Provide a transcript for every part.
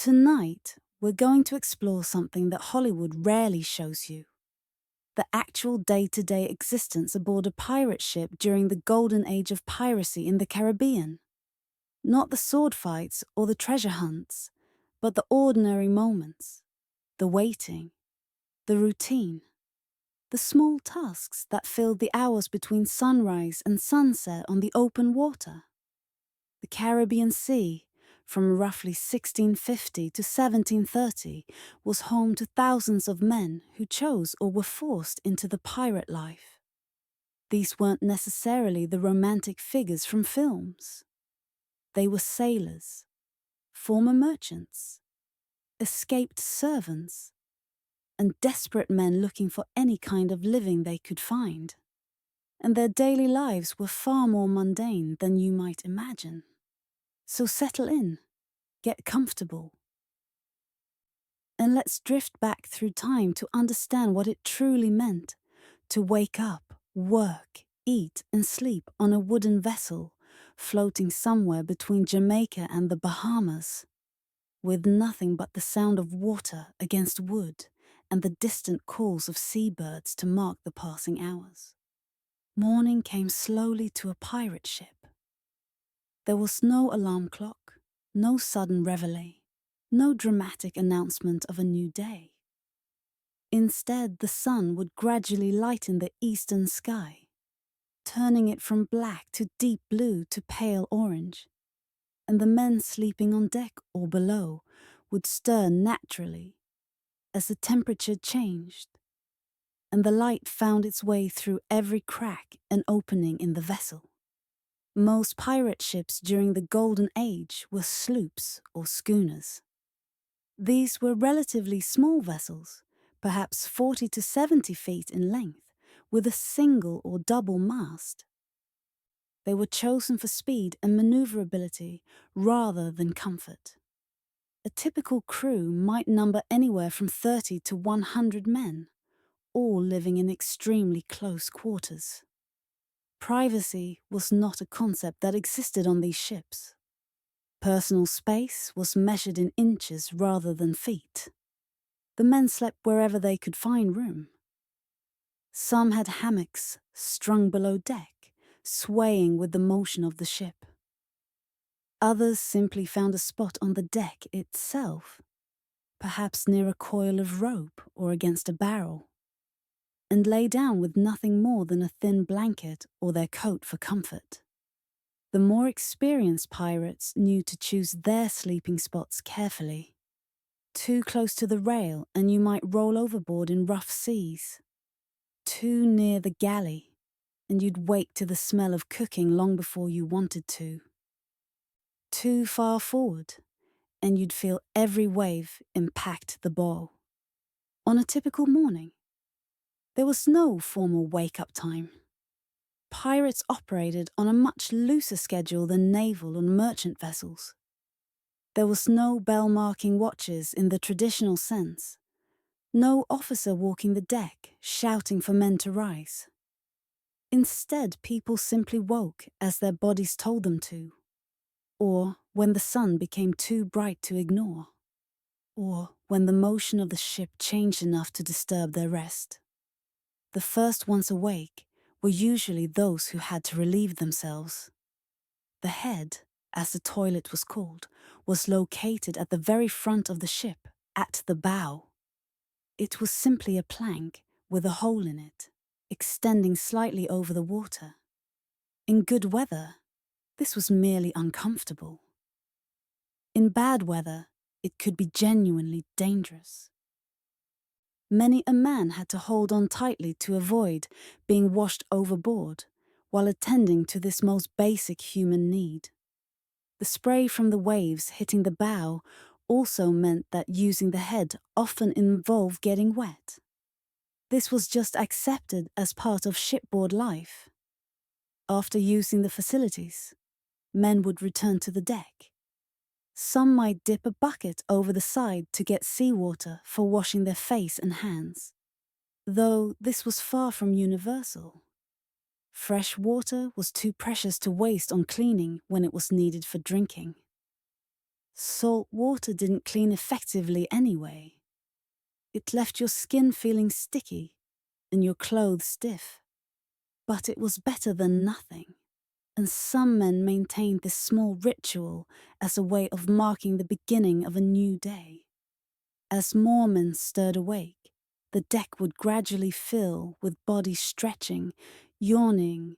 Tonight, we're going to explore something that Hollywood rarely shows you: the actual day-to-day existence aboard a pirate ship during the golden age of piracy in the Caribbean. Not the sword fights or the treasure hunts, but the ordinary moments, the waiting, the routine, the small tasks that filled the hours between sunrise and sunset on the open water. The Caribbean Sea, from roughly 1650 to 1730, was home to thousands of men who chose or were forced into the pirate life. These weren't necessarily the romantic figures from films. They were sailors, former merchants, escaped servants, and desperate men looking for any kind of living they could find. And their daily lives were far more mundane than you might imagine. So settle in, get comfortable, and let's drift back through time to understand what it truly meant to wake up, work, eat, and sleep on a wooden vessel floating somewhere between Jamaica and the Bahamas, with nothing but the sound of water against wood and the distant calls of seabirds to mark the passing hours. Morning came slowly to a pirate ship. There was no alarm clock, no sudden reveille, no dramatic announcement of a new day. Instead, the sun would gradually lighten the eastern sky, turning it from black to deep blue to pale orange, and the men sleeping on deck or below would stir naturally as the temperature changed, and the light found its way through every crack and opening in the vessel. Most pirate ships during the Golden Age were sloops or schooners. These were relatively small vessels, perhaps 40 to 70 feet in length, with a single or double mast. They were chosen for speed and maneuverability rather than comfort. A typical crew might number anywhere from 30 to 100 men, all living in extremely close quarters. Privacy was not a concept that existed on these ships. Personal space was measured in inches rather than feet. The men slept wherever they could find room. Some had hammocks strung below deck, swaying with the motion of the ship. Others simply found a spot on the deck itself, perhaps near a coil of rope or against a barrel, and lay down with nothing more than a thin blanket or their coat for comfort. The more experienced pirates knew to choose their sleeping spots carefully. Too close to the rail and you might roll overboard in rough seas. Too near the galley and you'd wake to the smell of cooking long before you wanted to. Too far forward and you'd feel every wave impact the bow. On a typical morning, there was no formal wake-up time. Pirates operated on a much looser schedule than naval or merchant vessels. There was no bell-marking watches in the traditional sense, no officer walking the deck shouting for men to rise. Instead, people simply woke as their bodies told them to, or when the sun became too bright to ignore, or when the motion of the ship changed enough to disturb their rest. The first ones awake were usually those who had to relieve themselves. The head, as the toilet was called, was located at the very front of the ship, at the bow. It was simply a plank with a hole in it, extending slightly over the water. In good weather, this was merely uncomfortable. In bad weather, it could be genuinely dangerous. Many a man had to hold on tightly to avoid being washed overboard while attending to this most basic human need. The spray from the waves hitting the bow also meant that using the head often involved getting wet. This was just accepted as part of shipboard life. After using the facilities, men would return to the deck. Some might dip a bucket over the side to get seawater for washing their face and hands, though this was far from universal. Fresh water was too precious to waste on cleaning when it was needed for drinking. Salt water didn't clean effectively anyway. It left your skin feeling sticky and your clothes stiff. But it was better than nothing, and some men maintained this small ritual as a way of marking the beginning of a new day. As more men stirred awake, the deck would gradually fill with bodies stretching, yawning,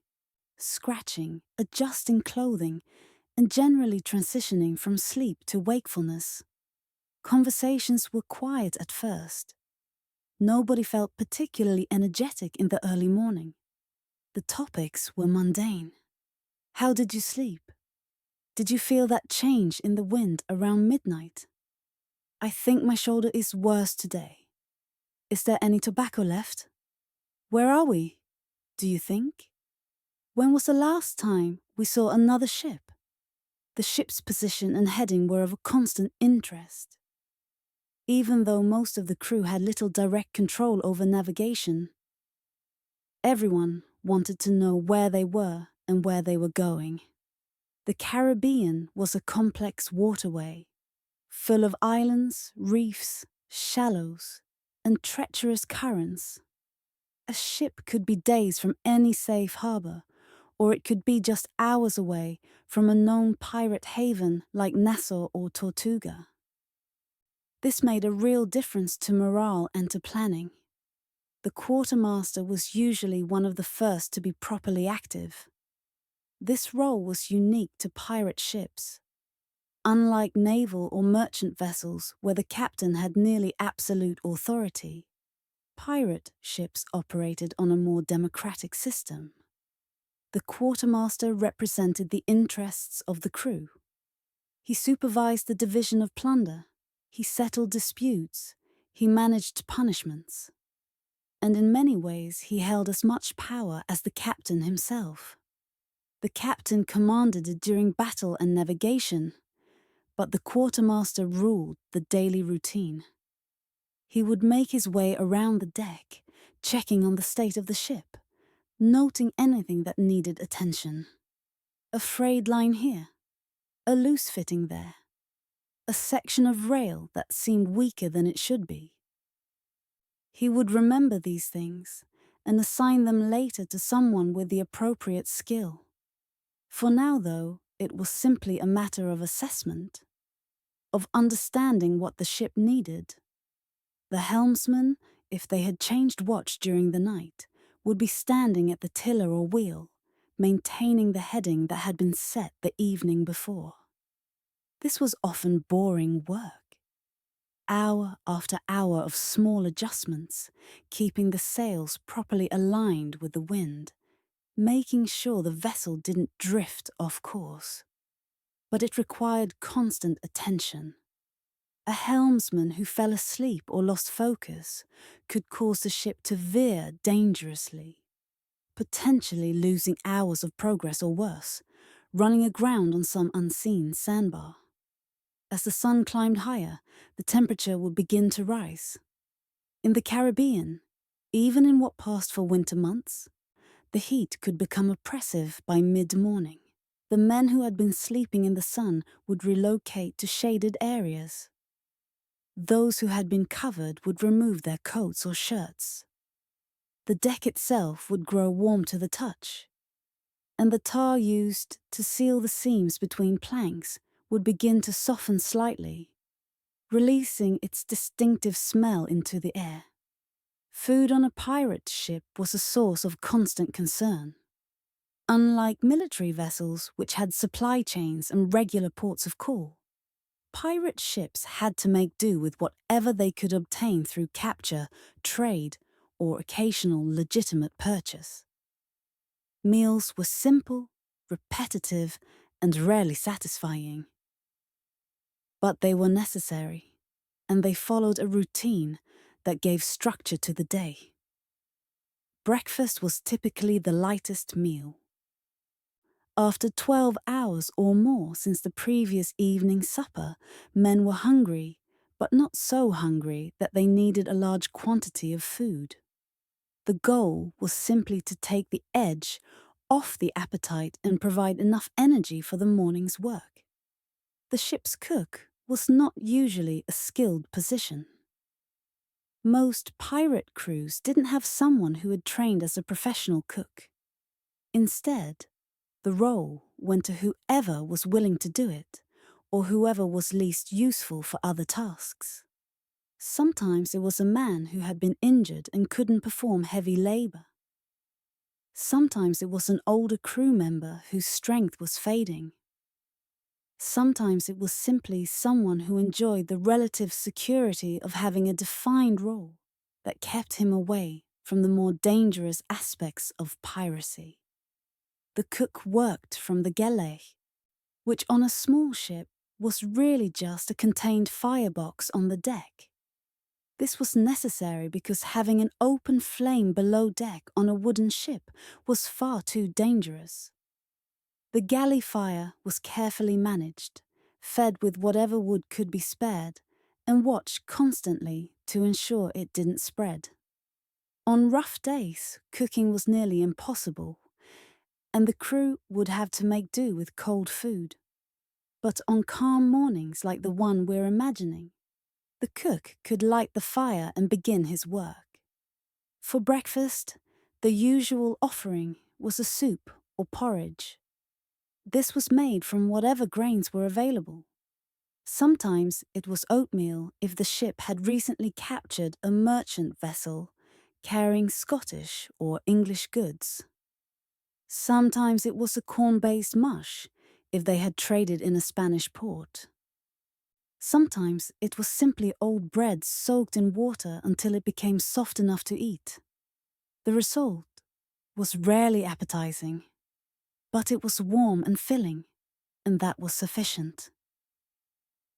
scratching, adjusting clothing, and generally transitioning from sleep to wakefulness. Conversations were quiet at first. Nobody felt particularly energetic in the early morning. The topics were mundane. How did you sleep? Did you feel that change in the wind around midnight? I think my shoulder is worse today. Is there any tobacco left? Where are we? Do you think? When was the last time we saw another ship? The ship's position and heading were of a constant interest. Even though most of the crew had little direct control over navigation, everyone wanted to know where they were and where they were going. The Caribbean was a complex waterway, full of islands, reefs, shallows, and treacherous currents. A ship could be days from any safe harbor, or it could be just hours away from a known pirate haven like Nassau or Tortuga. This made a real difference to morale and to planning. The quartermaster was usually one of the first to be properly active. This role was unique to pirate ships. Unlike naval or merchant vessels where the captain had nearly absolute authority, pirate ships operated on a more democratic system. The quartermaster represented the interests of the crew. He supervised the division of plunder, he settled disputes, he managed punishments. And in many ways he held as much power as the captain himself. The captain commanded it during battle and navigation, but the quartermaster ruled the daily routine. He would make his way around the deck, checking on the state of the ship, noting anything that needed attention. A frayed line here, a loose fitting there, a section of rail that seemed weaker than it should be. He would remember these things and assign them later to someone with the appropriate skill. For now, though, it was simply a matter of assessment, of understanding what the ship needed. The helmsman, if they had changed watch during the night, would be standing at the tiller or wheel, maintaining the heading that had been set the evening before. This was often boring work. Hour after hour of small adjustments, keeping the sails properly aligned with the wind, making sure the vessel didn't drift off course. But it required constant attention. A helmsman who fell asleep or lost focus could cause the ship to veer dangerously, potentially losing hours of progress or worse, running aground on some unseen sandbar. As the sun climbed higher, the temperature would begin to rise. In the Caribbean, even in what passed for winter months, the heat could become oppressive by mid-morning. The men who had been sleeping in the sun would relocate to shaded areas. Those who had been covered would remove their coats or shirts. The deck itself would grow warm to the touch, and the tar used to seal the seams between planks would begin to soften slightly, releasing its distinctive smell into the air. Food on a pirate ship was a source of constant concern. Unlike military vessels, which had supply chains and regular ports of call, pirate ships had to make do with whatever they could obtain through capture, trade, or occasional legitimate purchase. Meals were simple, repetitive, and rarely satisfying. But they were necessary, and they followed a routine that gave structure to the day. Breakfast was typically the lightest meal. After 12 hours or more since the previous evening's supper, men were hungry, but not so hungry that they needed a large quantity of food. The goal was simply to take the edge off the appetite and provide enough energy for the morning's work. The ship's cook was not usually a skilled position. Most pirate crews didn't have someone who had trained as a professional cook. Instead, the role went to whoever was willing to do it, or whoever was least useful for other tasks. Sometimes it was a man who had been injured and couldn't perform heavy labor. Sometimes it was an older crew member whose strength was fading. Sometimes it was simply someone who enjoyed the relative security of having a defined role that kept him away from the more dangerous aspects of piracy. The cook worked from the galley, which on a small ship was really just a contained firebox on the deck. This was necessary because having an open flame below deck on a wooden ship was far too dangerous. The galley fire was carefully managed, fed with whatever wood could be spared, and watched constantly to ensure it didn't spread. On rough days, cooking was nearly impossible, and the crew would have to make do with cold food. But on calm mornings like the one we're imagining, the cook could light the fire and begin his work. For breakfast, the usual offering was a soup or porridge. This was made from whatever grains were available. Sometimes it was oatmeal if the ship had recently captured a merchant vessel carrying Scottish or English goods. Sometimes it was a corn-based mush if they had traded in a Spanish port. Sometimes it was simply old bread soaked in water until it became soft enough to eat. The result was rarely appetizing, but it was warm and filling, and that was sufficient.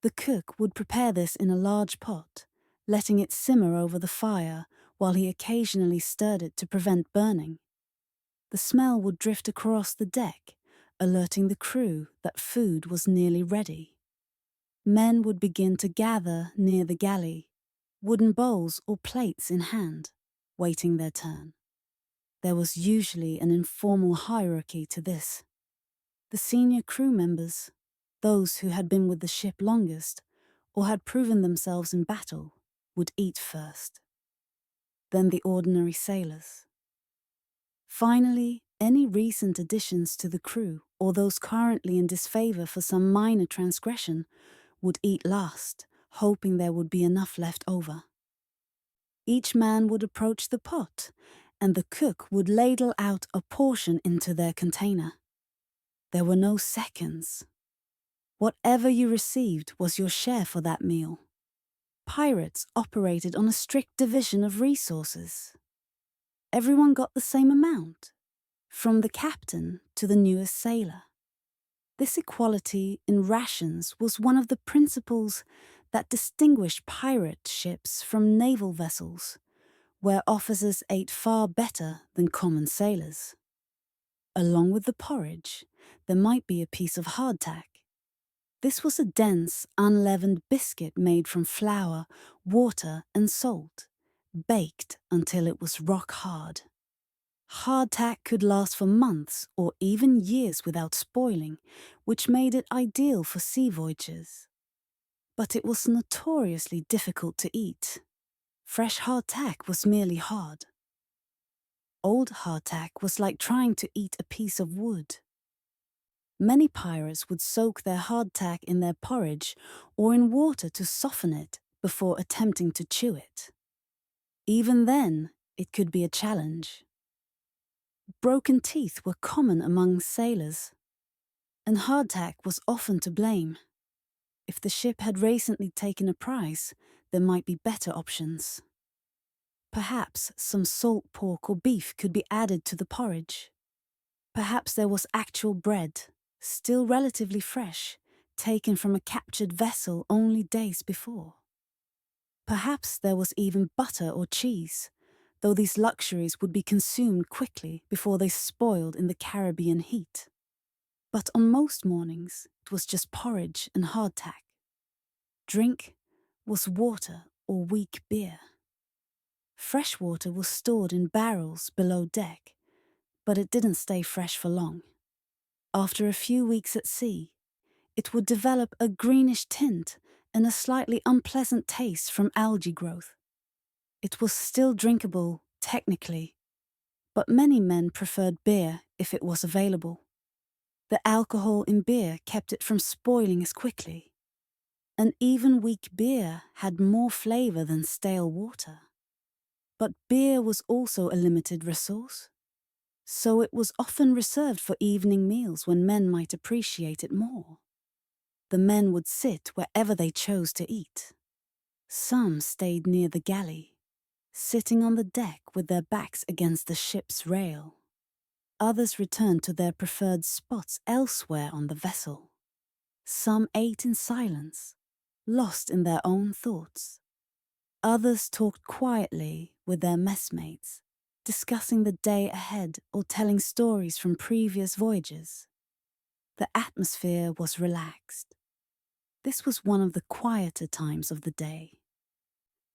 The cook would prepare this in a large pot, letting it simmer over the fire while he occasionally stirred it to prevent burning. The smell would drift across the deck, alerting the crew that food was nearly ready. Men would begin to gather near the galley, wooden bowls or plates in hand, waiting their turn. There was usually an informal hierarchy to this. The senior crew members, those who had been with the ship longest or had proven themselves in battle, would eat first. Then the ordinary sailors. Finally, any recent additions to the crew or those currently in disfavor for some minor transgression would eat last, hoping there would be enough left over. Each man would approach the pot, and the cook would ladle out a portion into their container. There were no seconds. Whatever you received was your share for that meal. Pirates operated on a strict division of resources. Everyone got the same amount, from the captain to the newest sailor. This equality in rations was one of the principles that distinguished pirate ships from naval vessels, where officers ate far better than common sailors. Along with the porridge, there might be a piece of hardtack. This was a dense, unleavened biscuit made from flour, water, and salt, baked until it was rock hard. Hardtack could last for months or even years without spoiling, which made it ideal for sea voyages. But it was notoriously difficult to eat. Fresh hardtack was merely hard. Old hardtack was like trying to eat a piece of wood. Many pirates would soak their hardtack in their porridge or in water to soften it before attempting to chew it. Even then, it could be a challenge. Broken teeth were common among sailors, and hardtack was often to blame. If the ship had recently taken a prize, there might be better options. Perhaps some salt pork or beef could be added to the porridge. Perhaps there was actual bread, still relatively fresh, taken from a captured vessel only days before. Perhaps there was even butter or cheese, though these luxuries would be consumed quickly before they spoiled in the Caribbean heat. But on most mornings, it was just porridge and hardtack. Drink was water or weak beer. Fresh water was stored in barrels below deck, but it didn't stay fresh for long. After a few weeks at sea, it would develop a greenish tint and a slightly unpleasant taste from algae growth. It was still drinkable, technically, but many men preferred beer if it was available. The alcohol in beer kept it from spoiling as quickly. And even weak beer had more flavor than stale water. But beer was also a limited resource, so it was often reserved for evening meals when men might appreciate it more. The men would sit wherever they chose to eat. Some stayed near the galley, sitting on the deck with their backs against the ship's rail. Others returned to their preferred spots elsewhere on the vessel. Some ate in silence, lost in their own thoughts. Others talked quietly with their messmates, discussing the day ahead or telling stories from previous voyages. The atmosphere was relaxed. This was one of the quieter times of the day,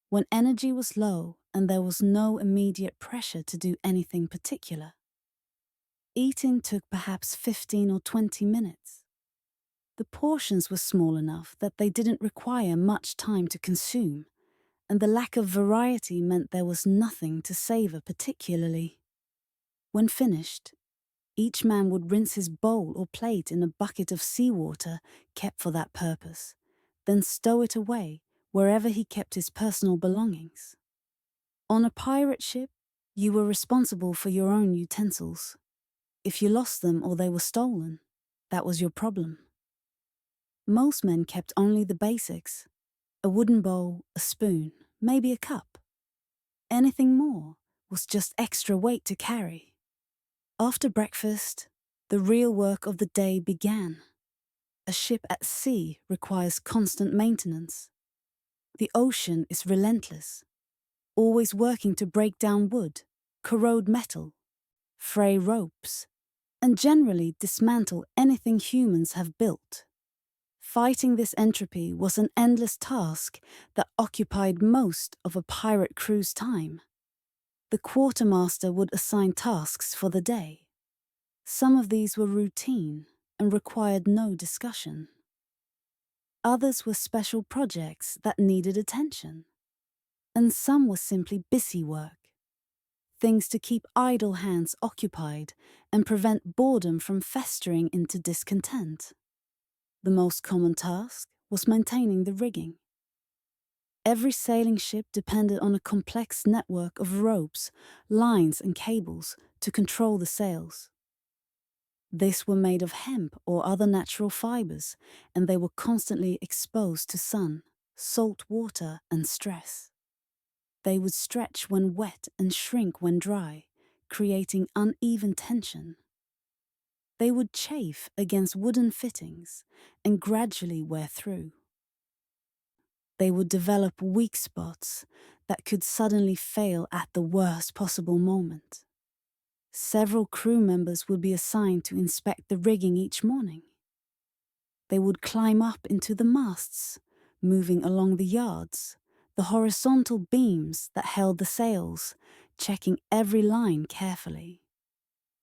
when energy was low and there was no immediate pressure to do anything particular. Eating took perhaps 15 or 20 minutes. The portions were small enough that they didn't require much time to consume, and the lack of variety meant there was nothing to savor particularly. When finished, each man would rinse his bowl or plate in a bucket of seawater kept for that purpose, then stow it away wherever he kept his personal belongings. On a pirate ship, you were responsible for your own utensils. If you lost them or they were stolen, that was your problem. Most men kept only the basics: a wooden bowl, a spoon, maybe a cup. Anything more was just extra weight to carry. After breakfast, the real work of the day began. A ship at sea requires constant maintenance. The ocean is relentless, always working to break down wood, corrode metal, fray ropes, and generally dismantle anything humans have built. Fighting this entropy was an endless task that occupied most of a pirate crew's time. The quartermaster would assign tasks for the day. Some of these were routine and required no discussion. Others were special projects that needed attention. And some were simply busy work, things to keep idle hands occupied and prevent boredom from festering into discontent. The most common task was maintaining the rigging. Every sailing ship depended on a complex network of ropes, lines, and cables to control the sails. These were made of hemp or other natural fibers, and they were constantly exposed to sun, salt water, and stress. They would stretch when wet and shrink when dry, creating uneven tension. They would chafe against wooden fittings and gradually wear through. They would develop weak spots that could suddenly fail at the worst possible moment. Several crew members would be assigned to inspect the rigging each morning. They would climb up into the masts, moving along the yards, the horizontal beams that held the sails, checking every line carefully.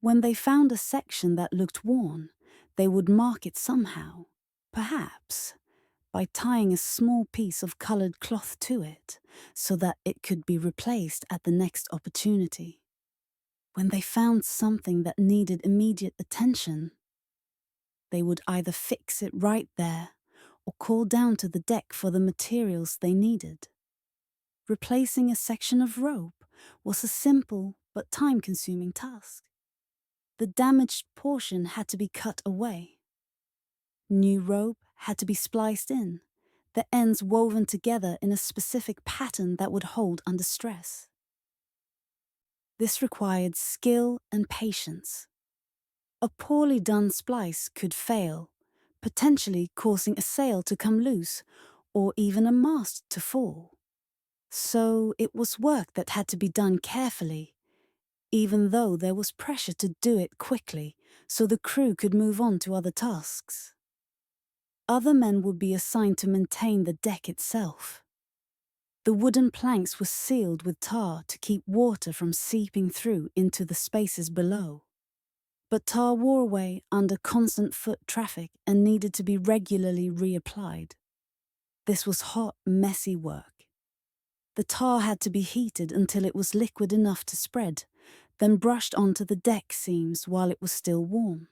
When they found a section that looked worn, they would mark it somehow, perhaps by tying a small piece of colored cloth to it so that it could be replaced at the next opportunity. When they found something that needed immediate attention, they would either fix it right there or call down to the deck for the materials they needed. Replacing a section of rope was a simple but time-consuming task. The damaged portion had to be cut away. New rope had to be spliced in, the ends woven together in a specific pattern that would hold under stress. This required skill and patience. A poorly done splice could fail, potentially causing a sail to come loose or even a mast to fall. So it was work that had to be done carefully, even though there was pressure to do it quickly so the crew could move on to other tasks. Other men would be assigned to maintain the deck itself. The wooden planks were sealed with tar to keep water from seeping through into the spaces below. But tar wore away under constant foot traffic and needed to be regularly reapplied. This was hot, messy work. The tar had to be heated until it was liquid enough to spread, then brushed onto the deck seams while it was still warm.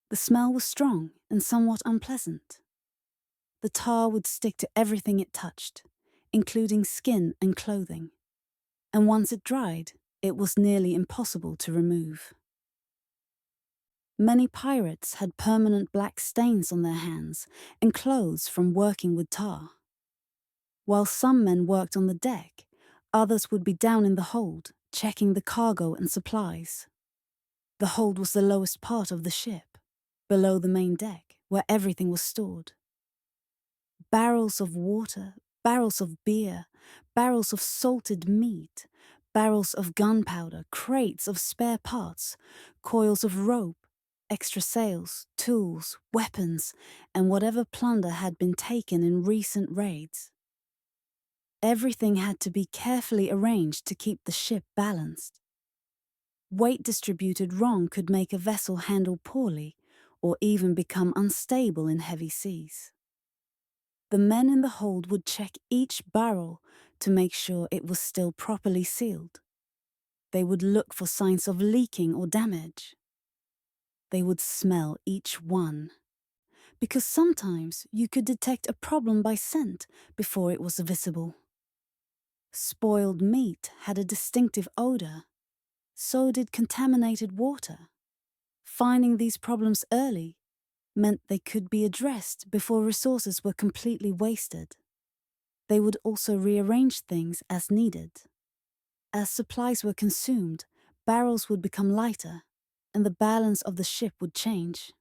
The smell was strong and somewhat unpleasant. The tar would stick to everything it touched, including skin and clothing. And once it dried, it was nearly impossible to remove. Many pirates had permanent black stains on their hands and clothes from working with tar. While some men worked on the deck, others would be down in the hold, checking the cargo and supplies. The hold was the lowest part of the ship, below the main deck, where everything was stored. Barrels of water, barrels of beer, barrels of salted meat, barrels of gunpowder, crates of spare parts, coils of rope, extra sails, tools, weapons, and whatever plunder had been taken in recent raids. Everything had to be carefully arranged to keep the ship balanced. Weight distributed wrong could make a vessel handle poorly or even become unstable in heavy seas. The men in the hold would check each barrel to make sure it was still properly sealed. They would look for signs of leaking or damage. They would smell each one, because sometimes you could detect a problem by scent before it was visible. Spoiled meat had a distinctive odor. So did contaminated water. Finding these problems early meant they could be addressed before resources were completely wasted. They would also rearrange things as needed. As supplies were consumed, barrels would become lighter, and the balance of the ship would change.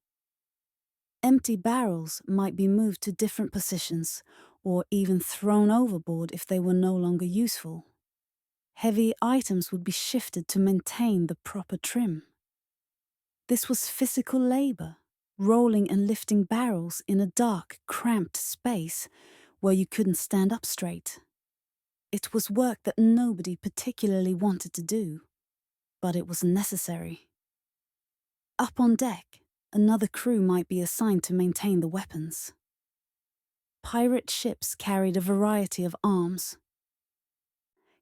Empty barrels might be moved to different positions or even thrown overboard if they were no longer useful. Heavy items would be shifted to maintain the proper trim. This was physical labor, rolling and lifting barrels in a dark, cramped space where you couldn't stand up straight. It was work that nobody particularly wanted to do, but it was necessary. Up on deck, another crew might be assigned to maintain the weapons. Pirate ships carried a variety of arms.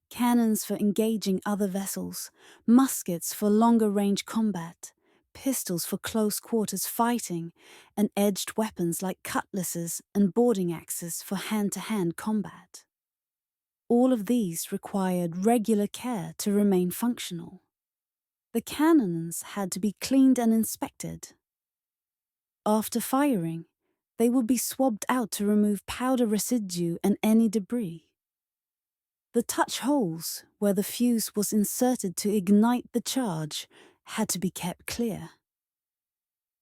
Cannons for engaging other vessels, muskets for longer-range combat, pistols for close-quarters fighting, and edged weapons like cutlasses and boarding axes for hand-to-hand combat. All of these required regular care to remain functional. The cannons had to be cleaned and inspected. After firing, they would be swabbed out to remove powder residue and any debris. The touch holes, where the fuse was inserted to ignite the charge, had to be kept clear.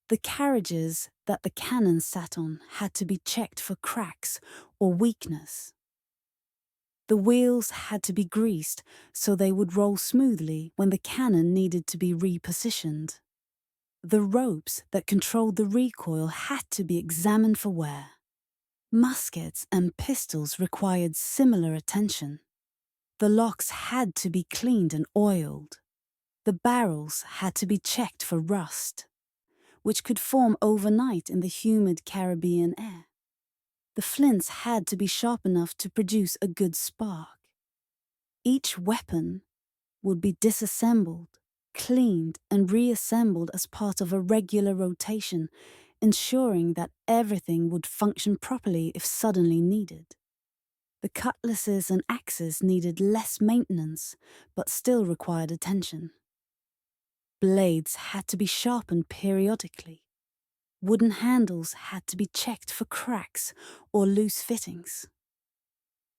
The carriages that the cannon sat on had to be checked for cracks or weakness. The wheels had to be greased so they would roll smoothly when the cannon needed to be repositioned. The ropes that controlled the recoil had to be examined for wear. Muskets and pistols required similar attention. The locks had to be cleaned and oiled. The barrels had to be checked for rust, which could form overnight in the humid Caribbean air. The flints had to be sharp enough to produce a good spark. Each weapon would be disassembled, cleaned, and reassembled as part of a regular rotation, ensuring that everything would function properly if suddenly needed. The cutlasses and axes needed less maintenance, but still required attention. Blades had to be sharpened periodically. Wooden handles had to be checked for cracks or loose fittings.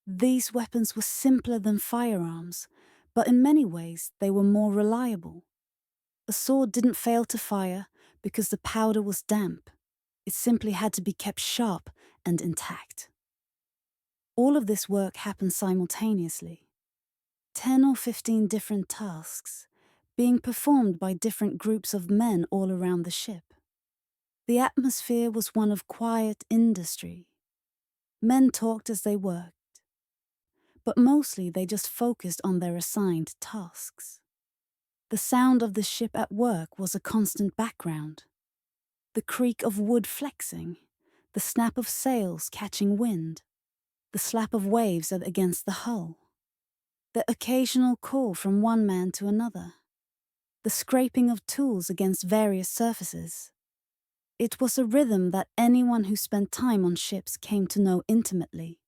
These weapons were simpler than firearms, but in many ways they were more reliable. A sword didn't fail to fire because the powder was damp. It simply had to be kept sharp and intact. All of this work happened simultaneously. 10 or 15 different tasks, being performed by different groups of men all around the ship. The atmosphere was one of quiet industry. Men talked as they worked, but mostly they just focused on their assigned tasks. The sound of the ship at work was a constant background. The creak of wood flexing, the snap of sails catching wind, the slap of waves against the hull, the occasional call from one man to another, the scraping of tools against various surfaces. It was a rhythm that anyone who spent time on ships came to know intimately.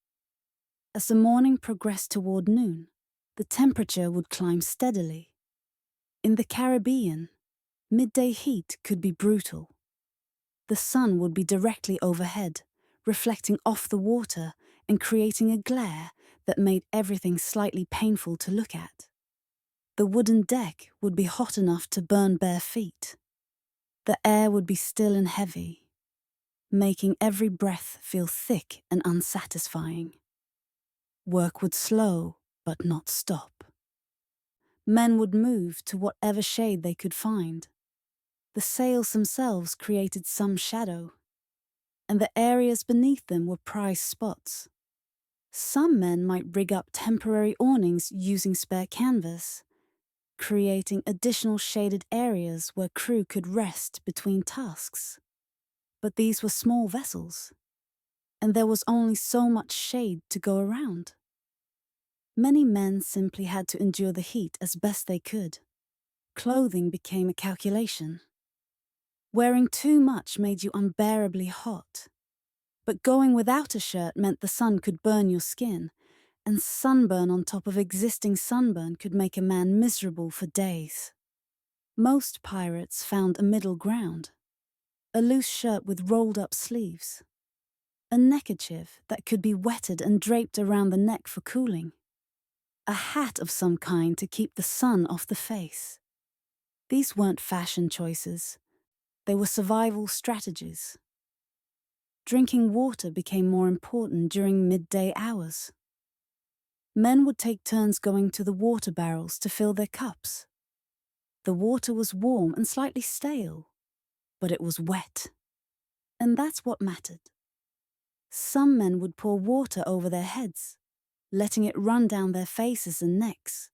As the morning progressed toward noon, the temperature would climb steadily. In the Caribbean, midday heat could be brutal. The sun would be directly overhead, reflecting off the water and creating a glare that made everything slightly painful to look at. The wooden deck would be hot enough to burn bare feet. The air would be still and heavy, making every breath feel thick and unsatisfying. Work would slow, but not stop. Men would move to whatever shade they could find. The sails themselves created some shadow, and the areas beneath them were prized spots. Some men might rig up temporary awnings using spare canvas, creating additional shaded areas where crew could rest between tasks. But these were small vessels, and there was only so much shade to go around. Many men simply had to endure the heat as best they could. Clothing became a calculation. Wearing too much made you unbearably hot, but going without a shirt meant the sun could burn your skin, and sunburn on top of existing sunburn could make a man miserable for days. Most pirates found a middle ground: a loose shirt with rolled-up sleeves, a neckerchief that could be wetted and draped around the neck for cooling, a hat of some kind to keep the sun off the face. These weren't fashion choices. They were survival strategies. Drinking water became more important during midday hours. Men would take turns going to the water barrels to fill their cups. The water was warm and slightly stale, but it was wet. And that's what mattered. Some men would pour water over their heads, letting it run down their faces and necks,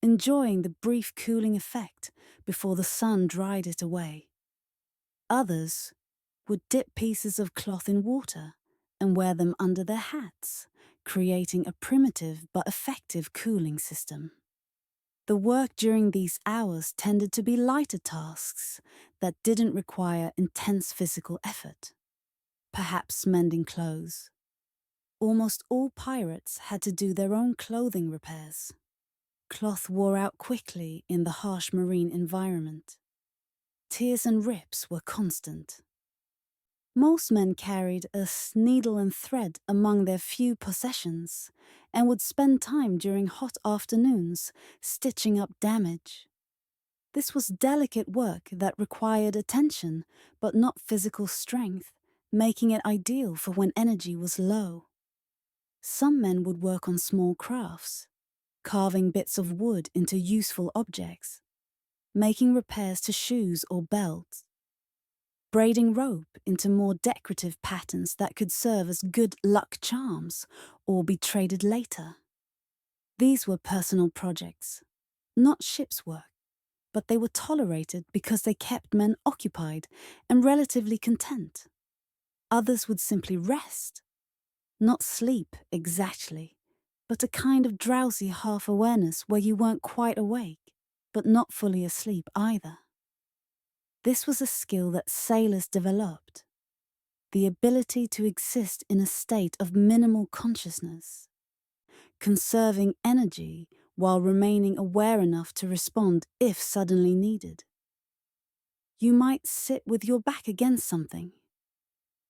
enjoying the brief cooling effect before the sun dried it away. Others would dip pieces of cloth in water and wear them under their hats, creating a primitive but effective cooling system. The work during these hours tended to be lighter tasks that didn't require intense physical effort. Perhaps mending clothes. Almost all pirates had to do their own clothing repairs. Cloth wore out quickly in the harsh marine environment. Tears and rips were constant. Most men carried a needle and thread among their few possessions and would spend time during hot afternoons stitching up damage. This was delicate work that required attention but not physical strength, making it ideal for when energy was low. Some men would work on small crafts, carving bits of wood into useful objects, making repairs to shoes or belts, braiding rope into more decorative patterns that could serve as good luck charms or be traded later. These were personal projects, not ship's work, but they were tolerated because they kept men occupied and relatively content. Others would simply rest, not sleep exactly, but a kind of drowsy half-awareness where you weren't quite awake, but not fully asleep either. This was a skill that sailors developed, the ability to exist in a state of minimal consciousness, conserving energy while remaining aware enough to respond if suddenly needed. You might sit with your back against something,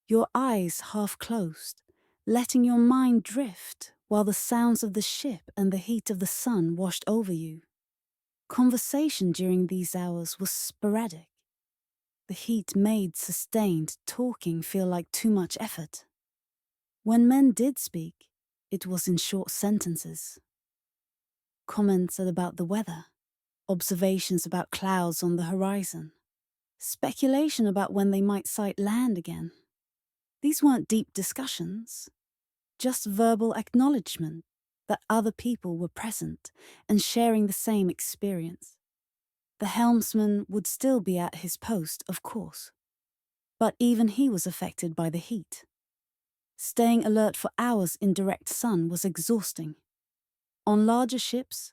your eyes half closed, letting your mind drift while the sounds of the ship and the heat of the sun washed over you. Conversation during these hours was sporadic. The heat made sustained talking feel like too much effort. When men did speak, it was in short sentences. Comments about the weather, observations about clouds on the horizon, speculation about when they might sight land again. These weren't deep discussions, just verbal acknowledgement that other people were present and sharing the same experience. The helmsman would still be at his post, of course, but even he was affected by the heat. Staying alert for hours in direct sun was exhausting. On larger ships,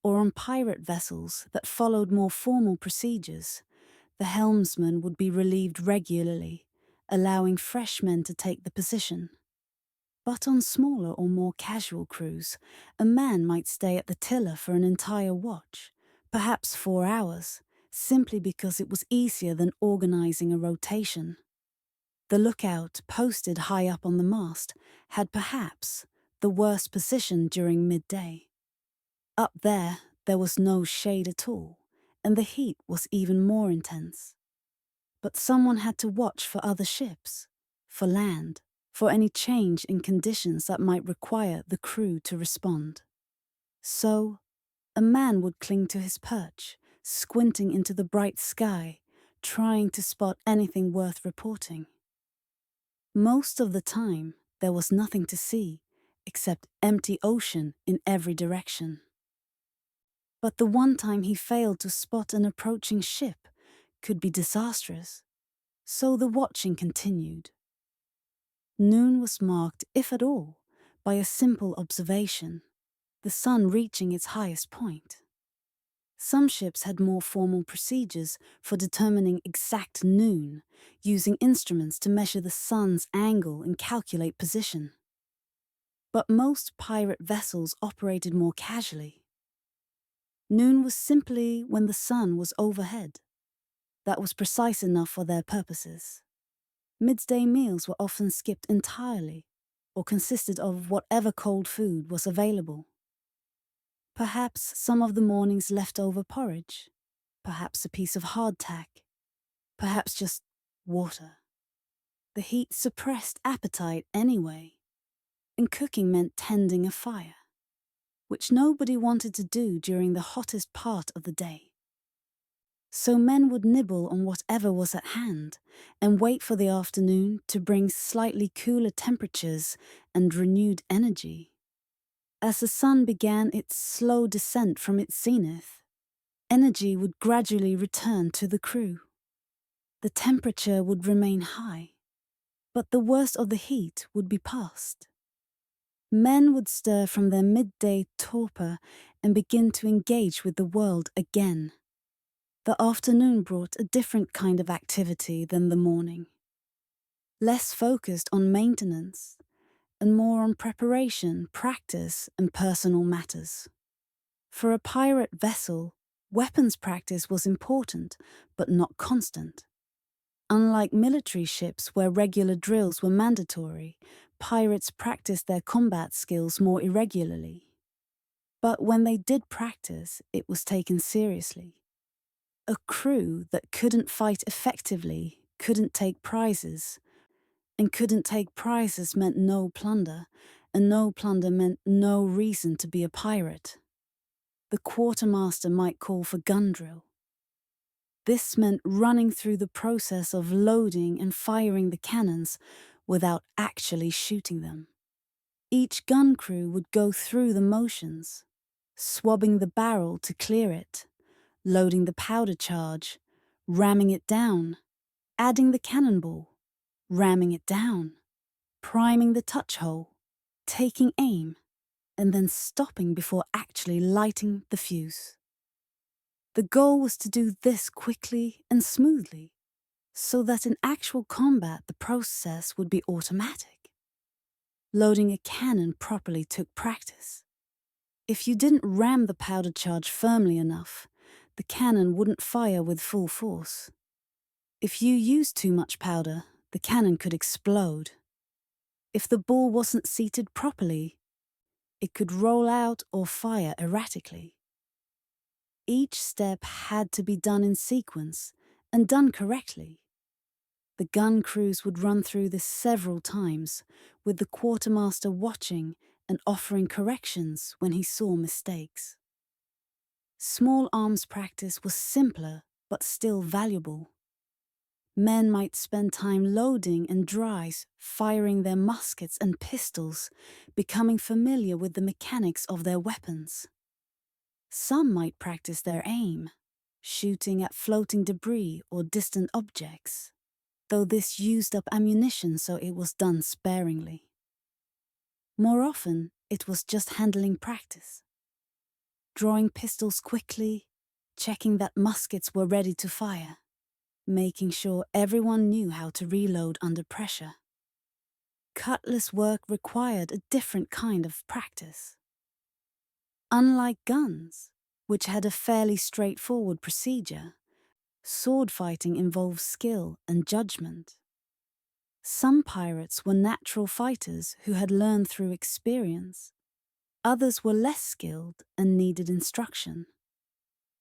or on pirate vessels that followed more formal procedures, the helmsman would be relieved regularly, allowing fresh men to take the position. But on smaller or more casual crews, a man might stay at the tiller for an entire watch, perhaps 4 hours, simply because it was easier than organizing a rotation. The lookout, posted high up on the mast, had perhaps the worst position during midday. Up there was no shade at all, and the heat was even more intense. But someone had to watch for other ships, for land, for any change in conditions that might require the crew to respond. So, a man would cling to his perch, squinting into the bright sky, trying to spot anything worth reporting. Most of the time, there was nothing to see, except empty ocean in every direction. But the one time he failed to spot an approaching ship could be disastrous, so the watching continued. Noon was marked, if at all, by a simple observation, the sun reaching its highest point. Some ships had more formal procedures for determining exact noon, using instruments to measure the sun's angle and calculate position. But most pirate vessels operated more casually. Noon was simply when the sun was overhead. That was precise enough for their purposes. Midday meals were often skipped entirely, or consisted of whatever cold food was available. Perhaps some of the morning's leftover porridge, perhaps a piece of hardtack, perhaps just water. The heat suppressed appetite anyway, and cooking meant tending a fire, which nobody wanted to do during the hottest part of the day. So men would nibble on whatever was at hand and wait for the afternoon to bring slightly cooler temperatures and renewed energy. As the sun began its slow descent from its zenith, energy would gradually return to the crew. The temperature would remain high, but the worst of the heat would be past. Men would stir from their midday torpor and begin to engage with the world again. The afternoon brought a different kind of activity than the morning. Less focused on maintenance and more on preparation, practice, and personal matters. For a pirate vessel, weapons practice was important, but not constant. Unlike military ships where regular drills were mandatory, pirates practiced their combat skills more irregularly. But when they did practice, it was taken seriously. A crew that couldn't fight effectively couldn't take prizes, and couldn't take prizes meant no plunder, and no plunder meant no reason to be a pirate. The quartermaster might call for gun drill. This meant running through the process of loading and firing the cannons without actually shooting them. Each gun crew would go through the motions, swabbing the barrel to clear it, loading the powder charge, ramming it down, adding the cannonball, ramming it down, priming the touch hole, taking aim, and then stopping before actually lighting the fuse. The goal was to do this quickly and smoothly, so that in actual combat the process would be automatic. Loading a cannon properly took practice. If you didn't ram the powder charge firmly enough, the cannon wouldn't fire with full force. If you used too much powder, the cannon could explode. If the ball wasn't seated properly, it could roll out or fire erratically. Each step had to be done in sequence and done correctly. The gun crews would run through this several times, with the quartermaster watching and offering corrections when he saw mistakes. Small arms practice was simpler but still valuable. Men might spend time loading and dries, firing their muskets and pistols, becoming familiar with the mechanics of their weapons. Some might practice their aim, shooting at floating debris or distant objects. though this used up ammunition, so it was done sparingly. More often, it was just handling practice. Drawing pistols quickly, checking that muskets were ready to fire, making sure everyone knew how to reload under pressure. Cutlass work required a different kind of practice. Unlike guns, which had a fairly straightforward procedure, sword fighting involves skill and judgment. Some pirates were natural fighters who had learned through experience. Others were less skilled and needed instruction.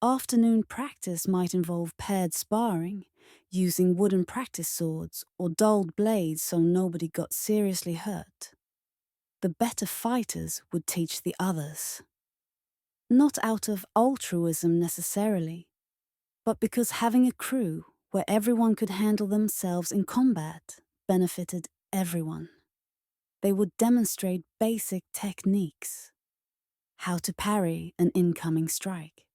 Afternoon practice might involve paired sparring, using wooden practice swords or dulled blades so nobody got seriously hurt. The better fighters would teach the others. Not out of altruism necessarily, but because having a crew where everyone could handle themselves in combat benefited everyone. They would demonstrate basic techniques: how to parry an incoming strike,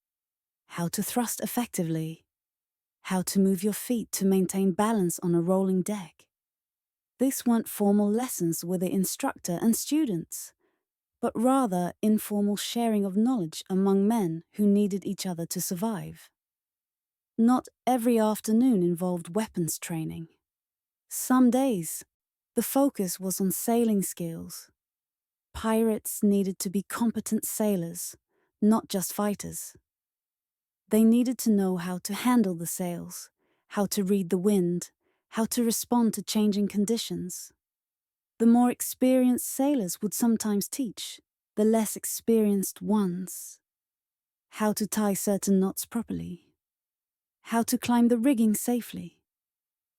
how to thrust effectively, how to move your feet to maintain balance on a rolling deck. This weren't formal lessons with the instructor and students, but rather informal sharing of knowledge among men who needed each other to survive. Not every afternoon involved weapons training. Some days, the focus was on sailing skills. Pirates needed to be competent sailors, not just fighters. They needed to know how to handle the sails, how to read the wind, how to respond to changing conditions. The more experienced sailors would sometimes teach the less experienced ones how to tie certain knots properly, how to climb the rigging safely,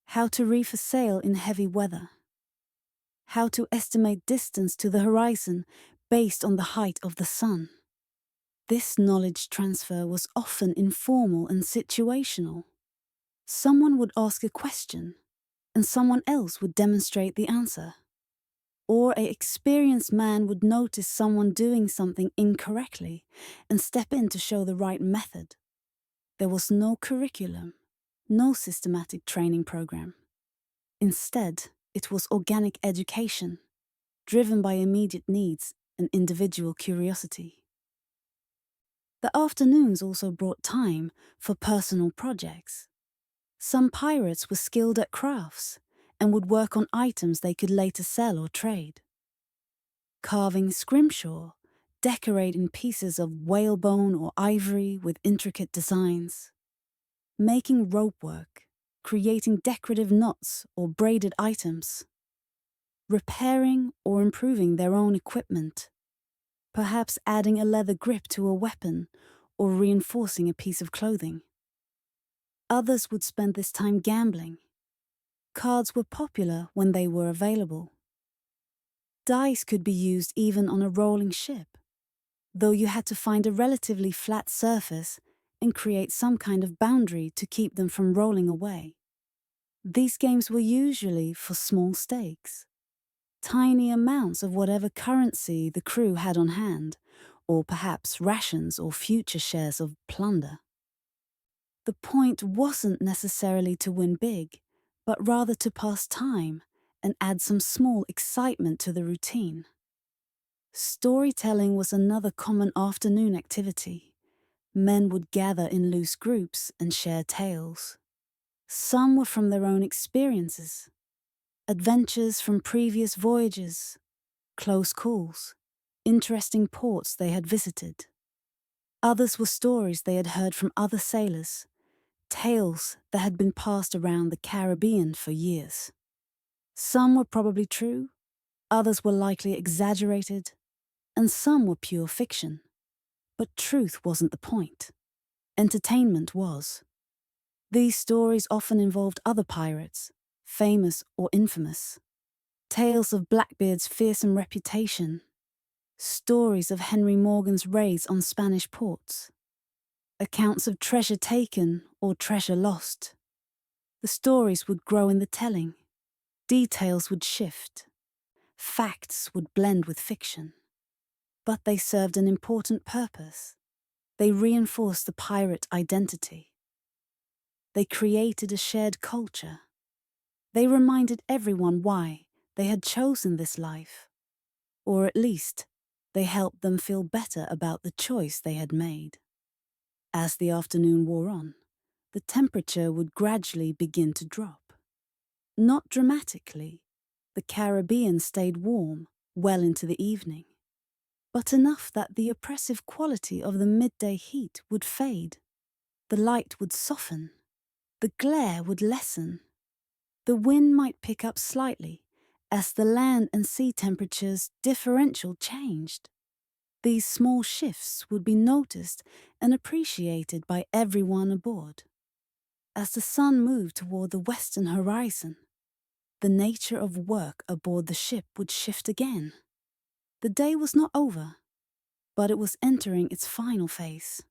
how to reef a sail in heavy weather, how to estimate distance to the horizon based on the height of the sun. This knowledge transfer was often informal and situational. Someone would ask a question, and someone else would demonstrate the answer. Or an experienced man would notice someone doing something incorrectly and step in to show the right method. There was no curriculum, no systematic training program. Instead, it was organic education, driven by immediate needs and individual curiosity. The afternoons also brought time for personal projects. Some pirates were skilled at crafts and would work on items they could later sell or trade. Carving scrimshaw, decorating pieces of whalebone or ivory with intricate designs. Making rope work, creating decorative knots or braided items. Repairing or improving their own equipment. Perhaps adding a leather grip to a weapon or reinforcing a piece of clothing. Others would spend this time gambling. Cards were popular when they were available. Dice could be used even on a rolling ship, though you had to find a relatively flat surface and create some kind of boundary to keep them from rolling away. These games were usually for small stakes, tiny amounts of whatever currency the crew had on hand, or perhaps rations or future shares of plunder. The point wasn't necessarily to win big, but rather to pass time and add some small excitement to the routine. Storytelling was another common afternoon activity. Men would gather in loose groups and share tales. Some were from their own experiences, adventures from previous voyages, close calls, interesting ports they had visited. Others were stories they had heard from other sailors, tales that had been passed around the Caribbean for years. Some were probably true, others were likely exaggerated, and some were pure fiction. But truth wasn't the point. Entertainment was. These stories often involved other pirates, famous or infamous. Tales of Blackbeard's fearsome reputation. Stories of Henry Morgan's raids on Spanish ports. Accounts of treasure taken or treasure lost. The stories would grow in the telling. Details would shift. Facts would blend with fiction. But they served an important purpose. They reinforced the pirate identity. They created a shared culture. They reminded everyone why they had chosen this life, or at least they helped them feel better about the choice they had made. As the afternoon wore on, the temperature would gradually begin to drop. Not dramatically, the Caribbean stayed warm well into the evening, but enough that the oppressive quality of the midday heat would fade. The light would soften. The glare would lessen. The wind might pick up slightly as the land and sea temperatures differential changed. These small shifts would be noticed and appreciated by everyone aboard. As the sun moved toward the western horizon, the nature of work aboard the ship would shift again. The day was not over, but it was entering its final phase.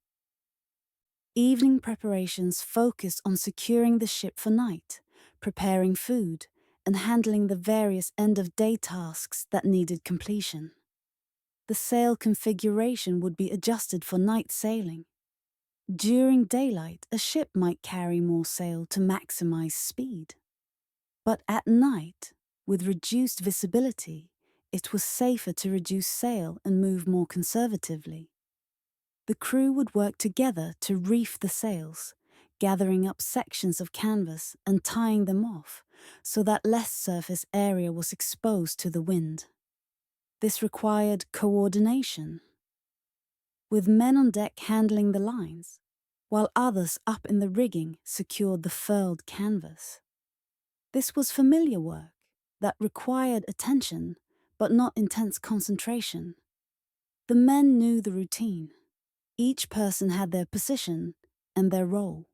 Evening preparations focused on securing the ship for night, preparing food, and handling the various end-of-day tasks that needed completion. The sail configuration would be adjusted for night sailing. During daylight, a ship might carry more sail to maximize speed. But at night, with reduced visibility, it was safer to reduce sail and move more conservatively. The crew would work together to reef the sails, gathering up sections of canvas and tying them off so that less surface area was exposed to the wind. This required coordination, with men on deck handling the lines, while others up in the rigging secured the furled canvas. This was familiar work that required attention but not intense concentration. The men knew the routine. Each person had their position and their role.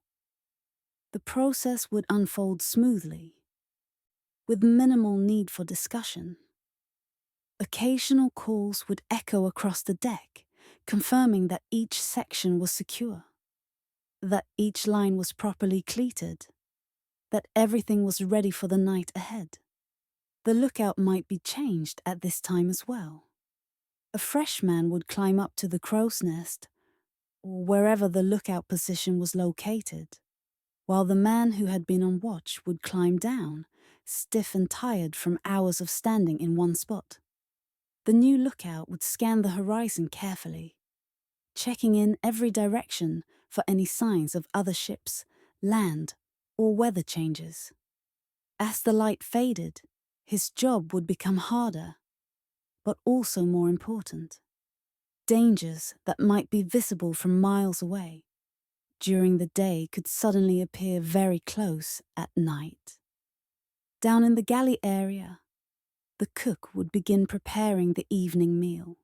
The process would unfold smoothly, with minimal need for discussion. Occasional calls would echo across the deck, confirming that each section was secure, that each line was properly cleated, that everything was ready for the night ahead. The lookout might be changed at this time as well. A fresh man would climb up to the crow's nest, or wherever the lookout position was located, while the man who had been on watch would climb down, stiff and tired from hours of standing in one spot. The new lookout would scan the horizon carefully, checking in every direction for any signs of other ships, land, or weather changes. As the light faded, his job would become harder, but also more important. Dangers that might be visible from miles away during the day could suddenly appear very close at night. Down in the galley area, the cook would begin preparing the evening meal.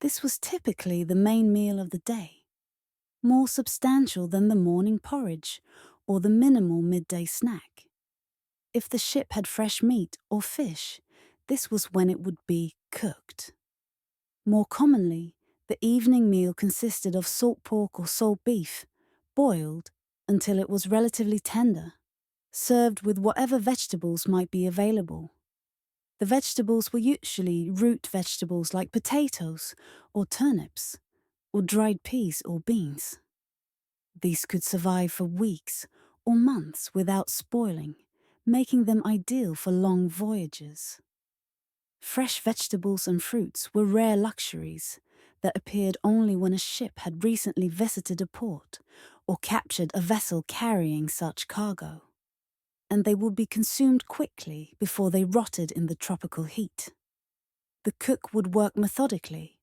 This was typically the main meal of the day, more substantial than the morning porridge or the minimal midday snack. If the ship had fresh meat or fish, this was when it would be cooked. More commonly, the evening meal consisted of salt pork or salt beef, boiled until it was relatively tender, served with whatever vegetables might be available. The vegetables were usually root vegetables like potatoes or turnips, or dried peas or beans. These could survive for weeks or months without spoiling, making them ideal for long voyages. Fresh vegetables and fruits were rare luxuries that appeared only when a ship had recently visited a port or captured a vessel carrying such cargo, and they would be consumed quickly before they rotted in the tropical heat. The cook would work methodically,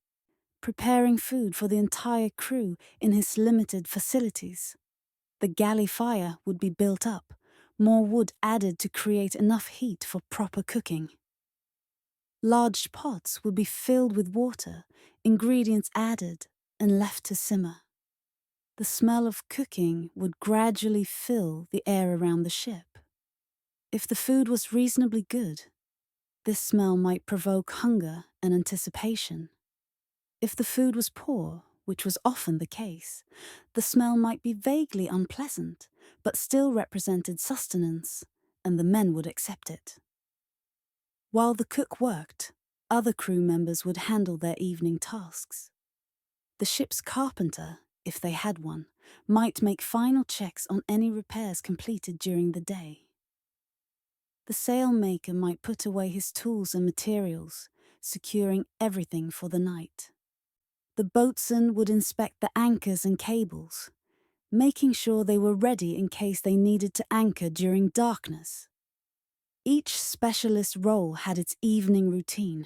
preparing food for the entire crew in his limited facilities. The galley fire would be built up, more wood added to create enough heat for proper cooking. Large pots would be filled with water, ingredients added, and left to simmer. The smell of cooking would gradually fill the air around the ship. If the food was reasonably good, this smell might provoke hunger and anticipation. If the food was poor, which was often the case, the smell might be vaguely unpleasant, but still represented sustenance, and the men would accept it. While the cook worked, other crew members would handle their evening tasks. The ship's carpenter, if they had one, might make final checks on any repairs completed during the day. The sailmaker might put away his tools and materials, securing everything for the night. The boatswain would inspect the anchors and cables, making sure they were ready in case they needed to anchor during darkness. Each specialist role had its evening routine.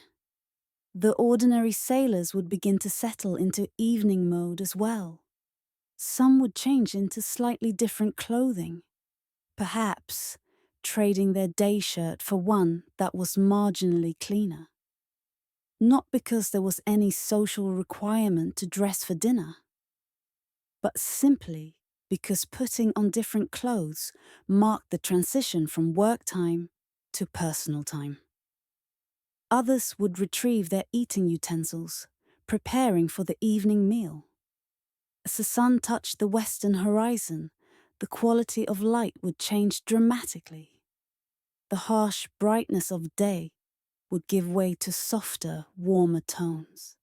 The ordinary sailors would begin to settle into evening mode as well. Some would change into slightly different clothing, perhaps trading their day shirt for one that was marginally cleaner. Not because there was any social requirement to dress for dinner, but simply because putting on different clothes marked the transition from work time to personal time. Others would retrieve their eating utensils, preparing for the evening meal. As the sun touched the western horizon, the quality of light would change dramatically. The harsh brightness of day would give way to softer, warmer tones.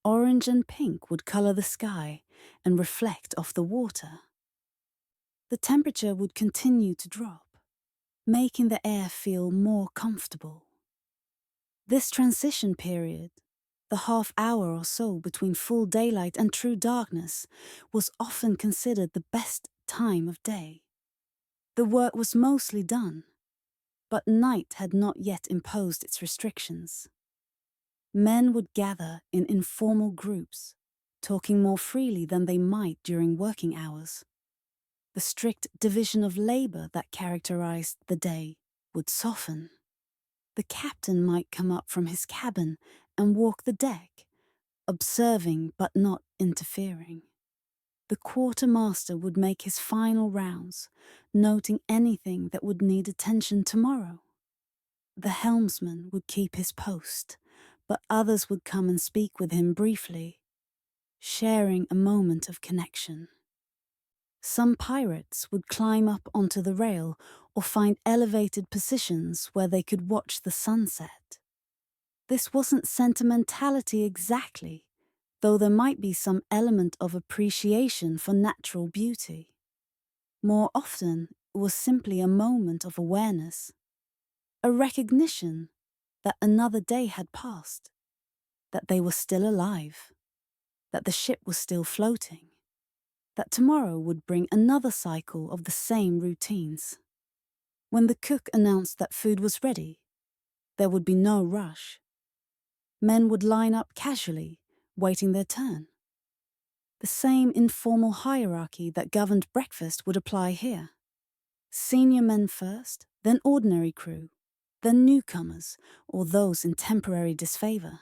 Orange and pink would color the sky and reflect off the water. The temperature would continue to drop, making the air feel more comfortable. This transition period, the half hour or so between full daylight and true darkness, was often considered the best time of day. The work was mostly done, but night had not yet imposed its restrictions. Men would gather in informal groups, talking more freely than they might during working hours. The strict division of labor that characterized the day would soften. The captain might come up from his cabin and walk the deck, observing but not interfering. The quartermaster would make his final rounds, noting anything that would need attention tomorrow. The helmsman would keep his post, but others would come and speak with him briefly, sharing a moment of connection. Some pirates would climb up onto the rail or find elevated positions where they could watch the sunset. This wasn't sentimentality exactly, though there might be some element of appreciation for natural beauty. More often, it was simply a moment of awareness, a recognition that another day had passed, that they were still alive, that the ship was still floating, that tomorrow would bring another cycle of the same routines. When the cook announced that food was ready, there would be no rush. Men would line up casually, waiting their turn. The same informal hierarchy that governed breakfast would apply here. Senior men first, then ordinary crew, then newcomers or those in temporary disfavor.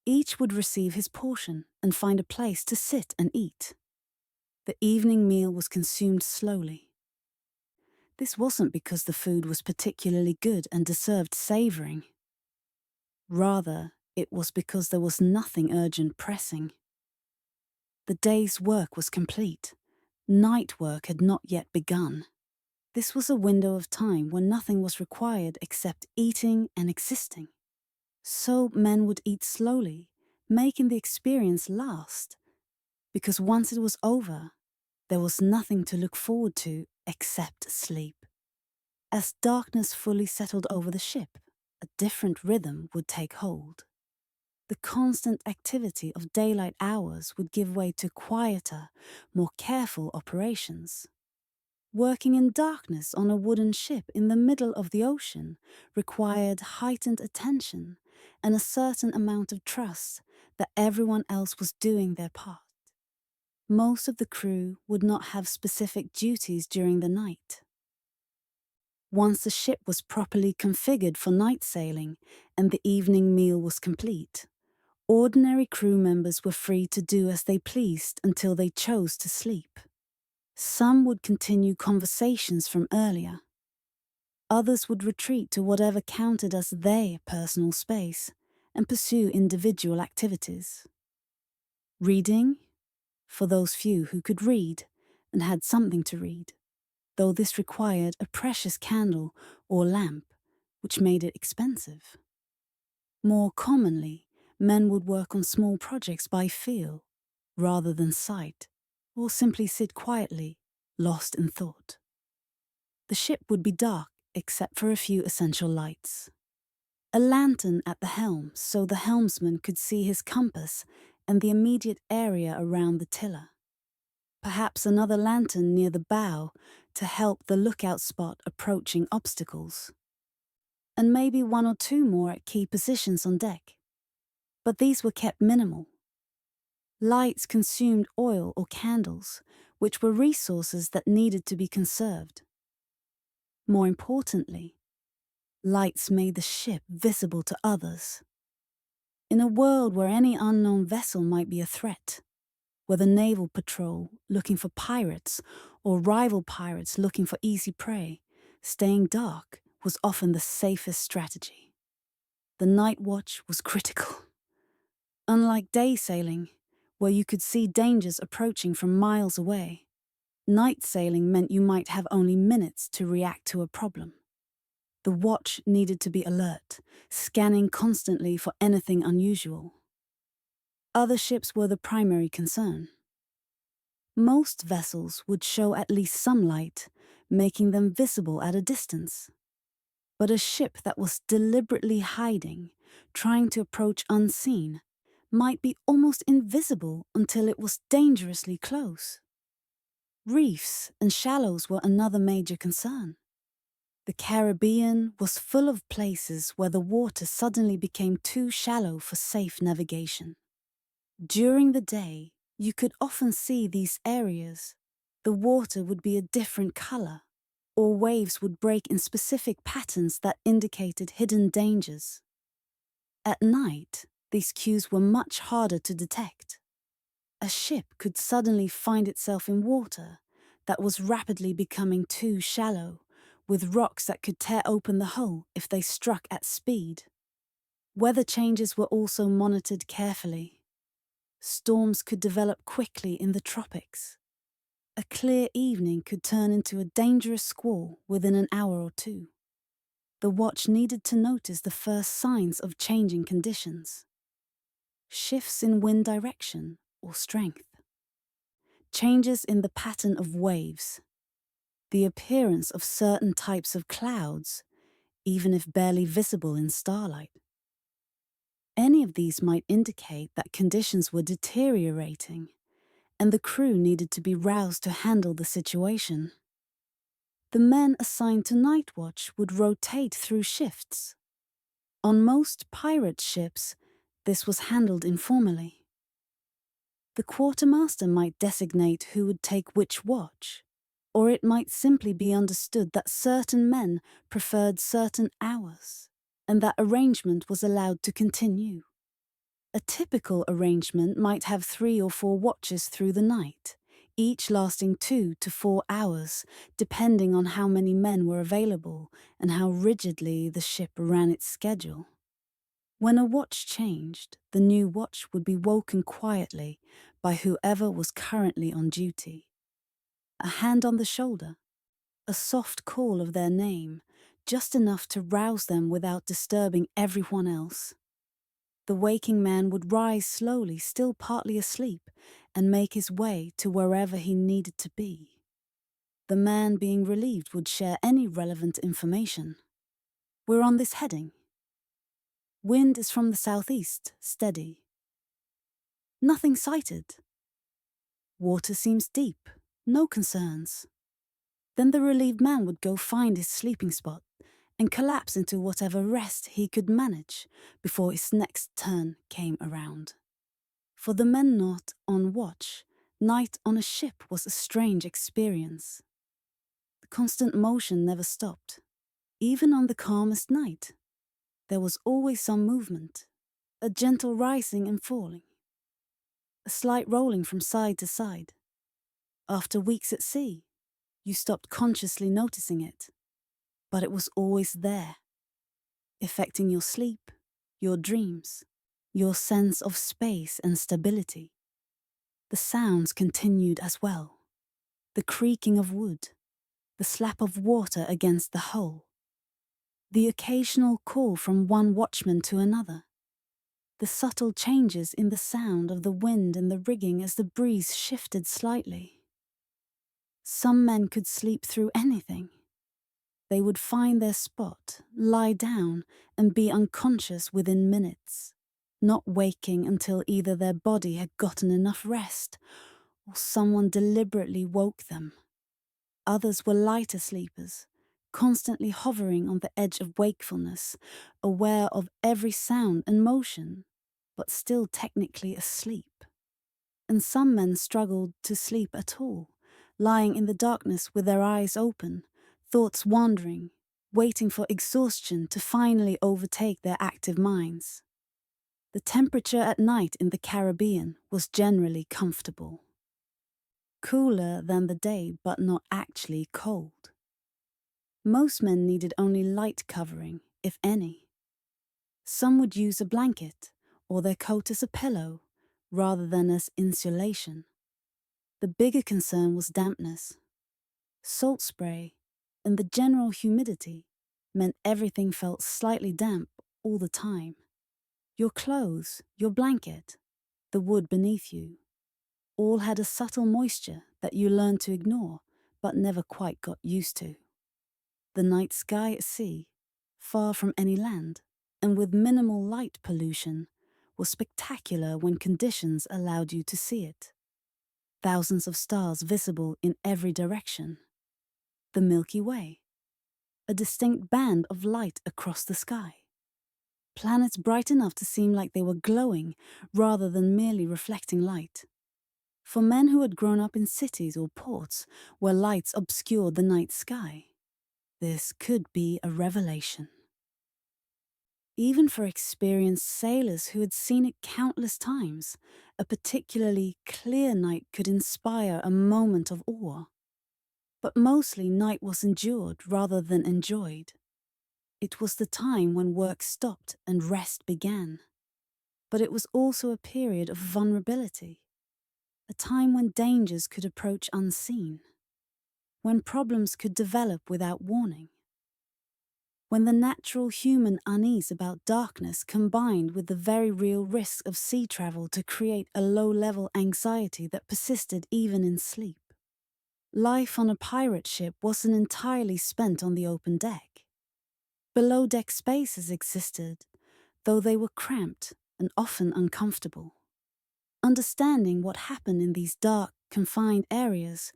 Each would receive his portion and find a place to sit and eat. The evening meal was consumed slowly. This wasn't because the food was particularly good and deserved savoring. Rather, it was because there was nothing urgent pressing. The day's work was complete. Night work had not yet begun. This was a window of time when nothing was required except eating and existing. So men would eat slowly, making the experience last, because once it was over, there was nothing to look forward to except sleep. As darkness fully settled over the ship, a different rhythm would take hold. The constant activity of daylight hours would give way to quieter, more careful operations. Working in darkness on a wooden ship in the middle of the ocean required heightened attention and a certain amount of trust that everyone else was doing their part. Most of the crew would not have specific duties during the night. Once the ship was properly configured for night sailing and the evening meal was complete, ordinary crew members were free to do as they pleased until they chose to sleep. Some would continue conversations from earlier. Others would retreat to whatever counted as their personal space and pursue individual activities. Reading, for those few who could read and had something to read, though this required a precious candle or lamp, which made it expensive. More commonly, men would work on small projects by feel, rather than sight, or simply sit quietly, lost in thought. The ship would be dark except for a few essential lights. A lantern at the helm so the helmsman could see his compass and the immediate area around the tiller. Perhaps another lantern near the bow to help the lookout spot approaching obstacles. And maybe one or two more at key positions on deck. But these were kept minimal. Lights consumed oil or candles, which were resources that needed to be conserved. More importantly, lights made the ship visible to others. In a world where any unknown vessel might be a threat, whether naval patrol looking for pirates or rival pirates looking for easy prey, staying dark was often the safest strategy. The night watch was critical. Unlike day sailing, where you could see dangers approaching from miles away, night sailing meant you might have only minutes to react to a problem. The watch needed to be alert, scanning constantly for anything unusual. Other ships were the primary concern. Most vessels would show at least some light, making them visible at a distance. But a ship that was deliberately hiding, trying to approach unseen, might be almost invisible until it was dangerously close. Reefs and shallows were another major concern. The Caribbean was full of places where the water suddenly became too shallow for safe navigation. During the day, you could often see these areas. The water would be a different color, or waves would break in specific patterns that indicated hidden dangers. At night, these cues were much harder to detect. A ship could suddenly find itself in water that was rapidly becoming too shallow, with rocks that could tear open the hull if they struck at speed. Weather changes were also monitored carefully. Storms could develop quickly in the tropics. A clear evening could turn into a dangerous squall within an hour or two. The watch needed to notice the first signs of changing conditions. Shifts in wind direction or strength. Changes in the pattern of waves. The appearance of certain types of clouds, even if barely visible in starlight. Any of these might indicate that conditions were deteriorating, and the crew needed to be roused to handle the situation. The men assigned to night watch would rotate through shifts. On most pirate ships, this was handled informally. The quartermaster might designate who would take which watch, or it might simply be understood that certain men preferred certain hours, and that arrangement was allowed to continue. A typical arrangement might have 3 or 4 watches through the night, each lasting 2 to 4 hours, depending on how many men were available and how rigidly the ship ran its schedule. When a watch changed, the new watch would be woken quietly by whoever was currently on duty. A hand on the shoulder, a soft call of their name, just enough to rouse them without disturbing everyone else. The waking man would rise slowly, still partly asleep, and make his way to wherever he needed to be. The man being relieved would share any relevant information. We're on this heading. Wind is from the southeast, steady. Nothing sighted. Water seems deep, no concerns. Then the relieved man would go find his sleeping spot and collapse into whatever rest he could manage before his next turn came around. For the men not on watch, night on a ship was a strange experience. The constant motion never stopped. Even on the calmest night, there was always some movement, a gentle rising and falling, a slight rolling from side to side. After weeks at sea, you stopped consciously noticing it, but it was always there, affecting your sleep, your dreams, your sense of space and stability. The sounds continued as well. The creaking of wood, the slap of water against the hull, the occasional call from one watchman to another, the subtle changes in the sound of the wind in the rigging as the breeze shifted slightly. Some men could sleep through anything. they would find their spot, lie down, and be unconscious within minutes, not waking until either their body had gotten enough rest or someone deliberately woke them. Others were lighter sleepers, constantly hovering on the edge of wakefulness, aware of every sound and motion, but still technically asleep. And some men struggled to sleep at all, lying in the darkness with their eyes open, thoughts wandering, waiting for exhaustion to finally overtake their active minds. The temperature at night in the Caribbean was generally comfortable. Cooler than the day, but not actually cold. Most men needed only light covering, if any. Some would use a blanket or their coat as a pillow, rather than as insulation. The bigger concern was dampness. Salt spray and the general humidity meant everything felt slightly damp all the time. Your clothes, your blanket, the wood beneath you, all had a subtle moisture that you learned to ignore but never quite got used to. The night sky at sea, far from any land, and with minimal light pollution, was spectacular when conditions allowed you to see it. Thousands of stars visible in every direction. The Milky Way, a distinct band of light across the sky. Planets bright enough to seem like they were glowing rather than merely reflecting light. For men who had grown up in cities or ports where lights obscured the night sky, this could be a revelation. Even for experienced sailors who had seen it countless times, a particularly clear night could inspire a moment of awe. But mostly night was endured rather than enjoyed. It was the time when work stopped and rest began. But it was also a period of vulnerability, a time when dangers could approach unseen, when problems could develop without warning, when the natural human unease about darkness combined with the very real risk of sea travel to create a low-level anxiety that persisted even in sleep. Life on a pirate ship wasn't entirely spent on the open deck. Below-deck spaces existed, though they were cramped and often uncomfortable. Understanding what happened in these dark, confined areas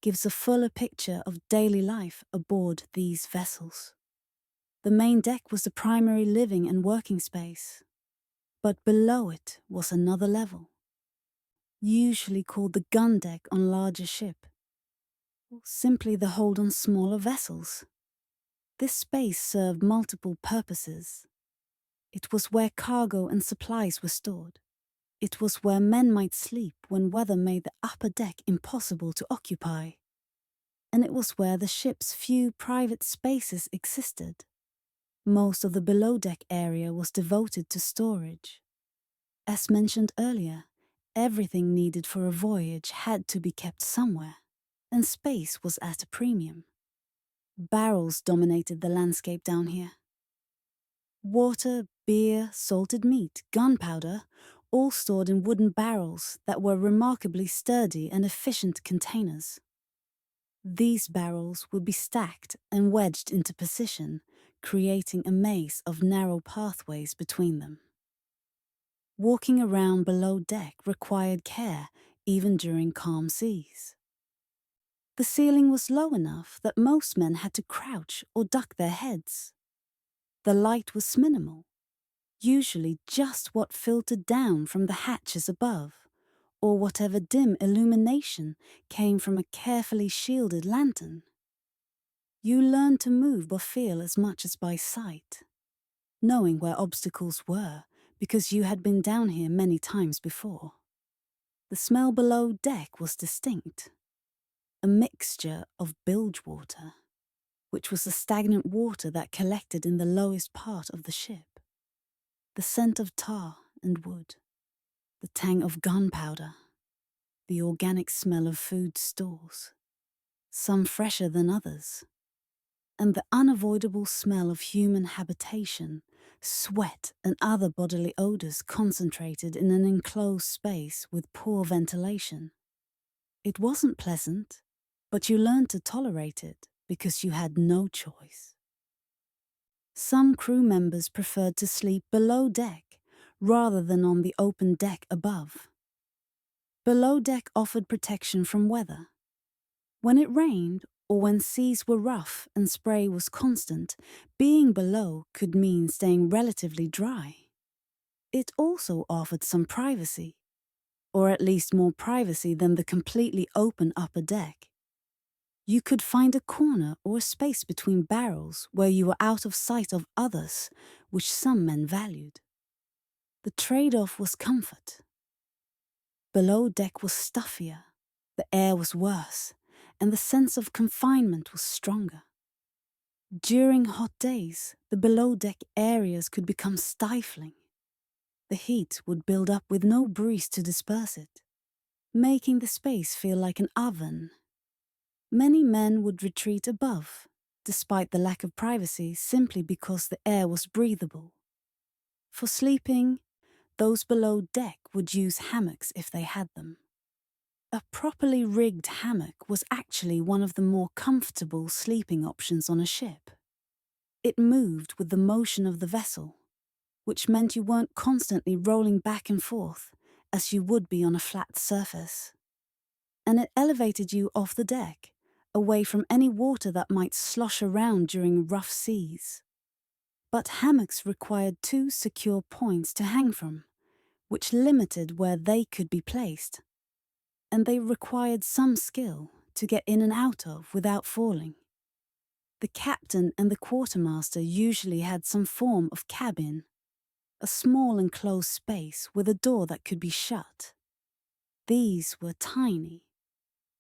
gives a fuller picture of daily life aboard these vessels. The main deck was the primary living and working space, but below it was another level, usually called the gun deck on larger ship, or simply the hold on smaller vessels. This space served multiple purposes. It was where cargo and supplies were stored. It was where men might sleep when weather made the upper deck impossible to occupy. And it was where the ship's few private spaces existed. Most of the below-deck area was devoted to storage. As mentioned earlier, everything needed for a voyage had to be kept somewhere, and space was at a premium. Barrels dominated the landscape down here. Water, beer, salted meat, gunpowder, all stored in wooden barrels that were remarkably sturdy and efficient containers. These barrels would be stacked and wedged into position, creating a maze of narrow pathways between them. Walking around below deck required care even during calm seas. The ceiling was low enough that most men had to crouch or duck their heads. The light was minimal, usually just what filtered down from the hatches above, or whatever dim illumination came from a carefully shielded lantern. You learned to move or feel as much as by sight, knowing where obstacles were because you had been down here many times before. The smell below deck was distinct, a mixture of bilge water, which was the stagnant water that collected in the lowest part of the ship, the scent of tar and wood, the tang of gunpowder, the organic smell of food stores, some fresher than others, and the unavoidable smell of human habitation, sweat and other bodily odors concentrated in an enclosed space with poor ventilation. It wasn't pleasant, but you learned to tolerate it because you had no choice. Some crew members preferred to sleep below deck rather than on the open deck above. Below deck offered protection from weather. When it rained or when seas were rough and spray was constant, being below could mean staying relatively dry. It also offered some privacy, or at least more privacy than the completely open upper deck. You could find a corner or a space between barrels where you were out of sight of others, which some men valued. The trade-off was comfort. Below deck was stuffier, the air was worse, and the sense of confinement was stronger. During hot days, the below-deck areas could become stifling. The heat would build up with no breeze to disperse it, making the space feel like an oven. Many men would retreat above, despite the lack of privacy, simply because the air was breathable. For sleeping, those below deck would use hammocks if they had them. A properly rigged hammock was actually one of the more comfortable sleeping options on a ship. It moved with the motion of the vessel, which meant you weren't constantly rolling back and forth as you would be on a flat surface. And it elevated you off the deck, away from any water that might slosh around during rough seas. But hammocks required two secure points to hang from, which limited where they could be placed. And they required some skill to get in and out of without falling. The captain and the quartermaster usually had some form of cabin, a small enclosed space with a door that could be shut. These were tiny,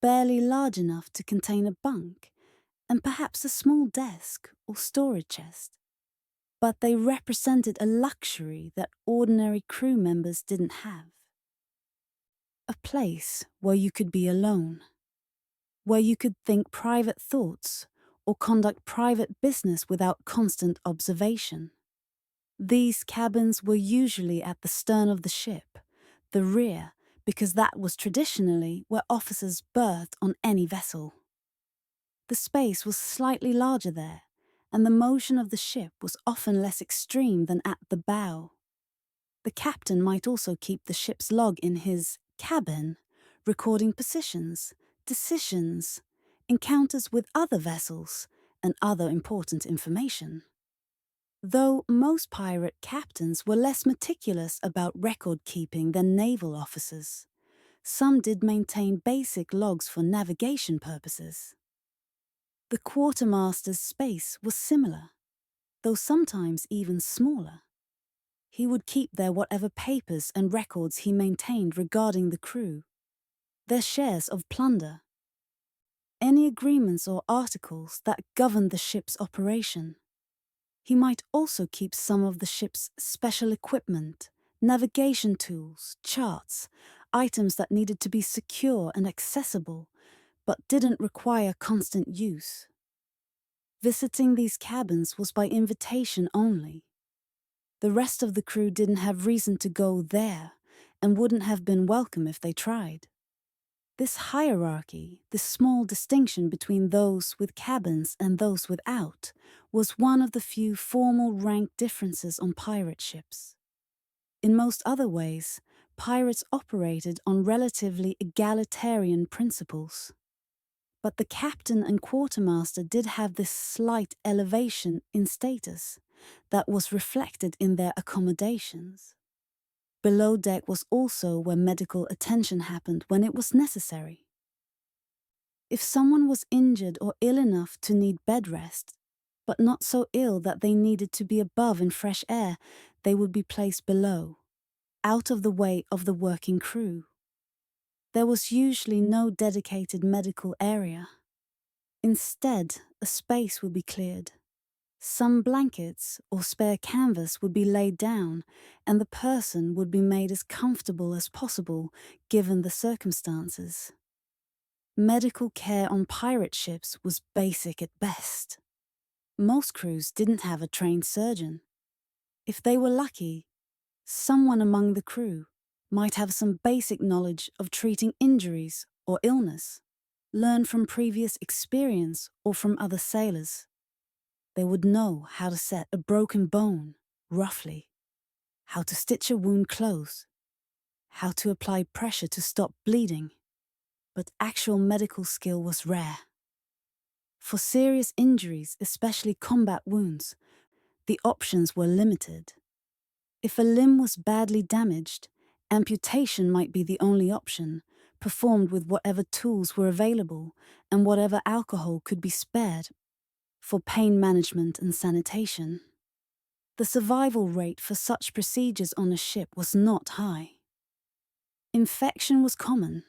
barely large enough to contain a bunk and perhaps a small desk or storage chest. But they represented a luxury that ordinary crew members didn't have. A place where you could be alone, where you could think private thoughts or conduct private business without constant observation. These cabins were usually at the stern of the ship, the rear, because that was traditionally where officers berthed on any vessel. The space was slightly larger there, and the motion of the ship was often less extreme than at the bow. The captain might also keep the ship's log in his cabin, recording positions, decisions, encounters with other vessels, and other important information. Though most pirate captains were less meticulous about record-keeping than naval officers, some did maintain basic logs for navigation purposes. The quartermaster's space was similar, though sometimes even smaller. He would keep there whatever papers and records he maintained regarding the crew, their shares of plunder, any agreements or articles that governed the ship's operation. He might also keep some of the ship's special equipment, navigation tools, charts, items that needed to be secure and accessible, but didn't require constant use. Visiting these cabins was by invitation only. The rest of the crew didn't have reason to go there and wouldn't have been welcome if they tried. This hierarchy, this small distinction between those with cabins and those without, was one of the few formal rank differences on pirate ships. In most other ways, pirates operated on relatively egalitarian principles. But the captain and quartermaster did have this slight elevation in status that was reflected in their accommodations. Below deck was also where medical attention happened when it was necessary. If someone was injured or ill enough to need bed rest, but not so ill that they needed to be above in fresh air, they would be placed below, out of the way of the working crew. There was usually no dedicated medical area. Instead, a space would be cleared. Some blankets or spare canvas would be laid down, and the person would be made as comfortable as possible given the circumstances. Medical care on pirate ships was basic at best. Most crews didn't have a trained surgeon. If they were lucky, someone among the crew might have some basic knowledge of treating injuries or illness. learn from previous experience or from other sailors. They would know how to set a broken bone roughly, how to stitch a wound closed, how to apply pressure to stop bleeding. But actual medical skill was rare. For serious injuries, especially combat wounds, the options were limited. If a limb was badly damaged, amputation might be the only option, performed with whatever tools were available and whatever alcohol could be spared for pain management and sanitation. The survival rate for such procedures on a ship was not high. Infection was common,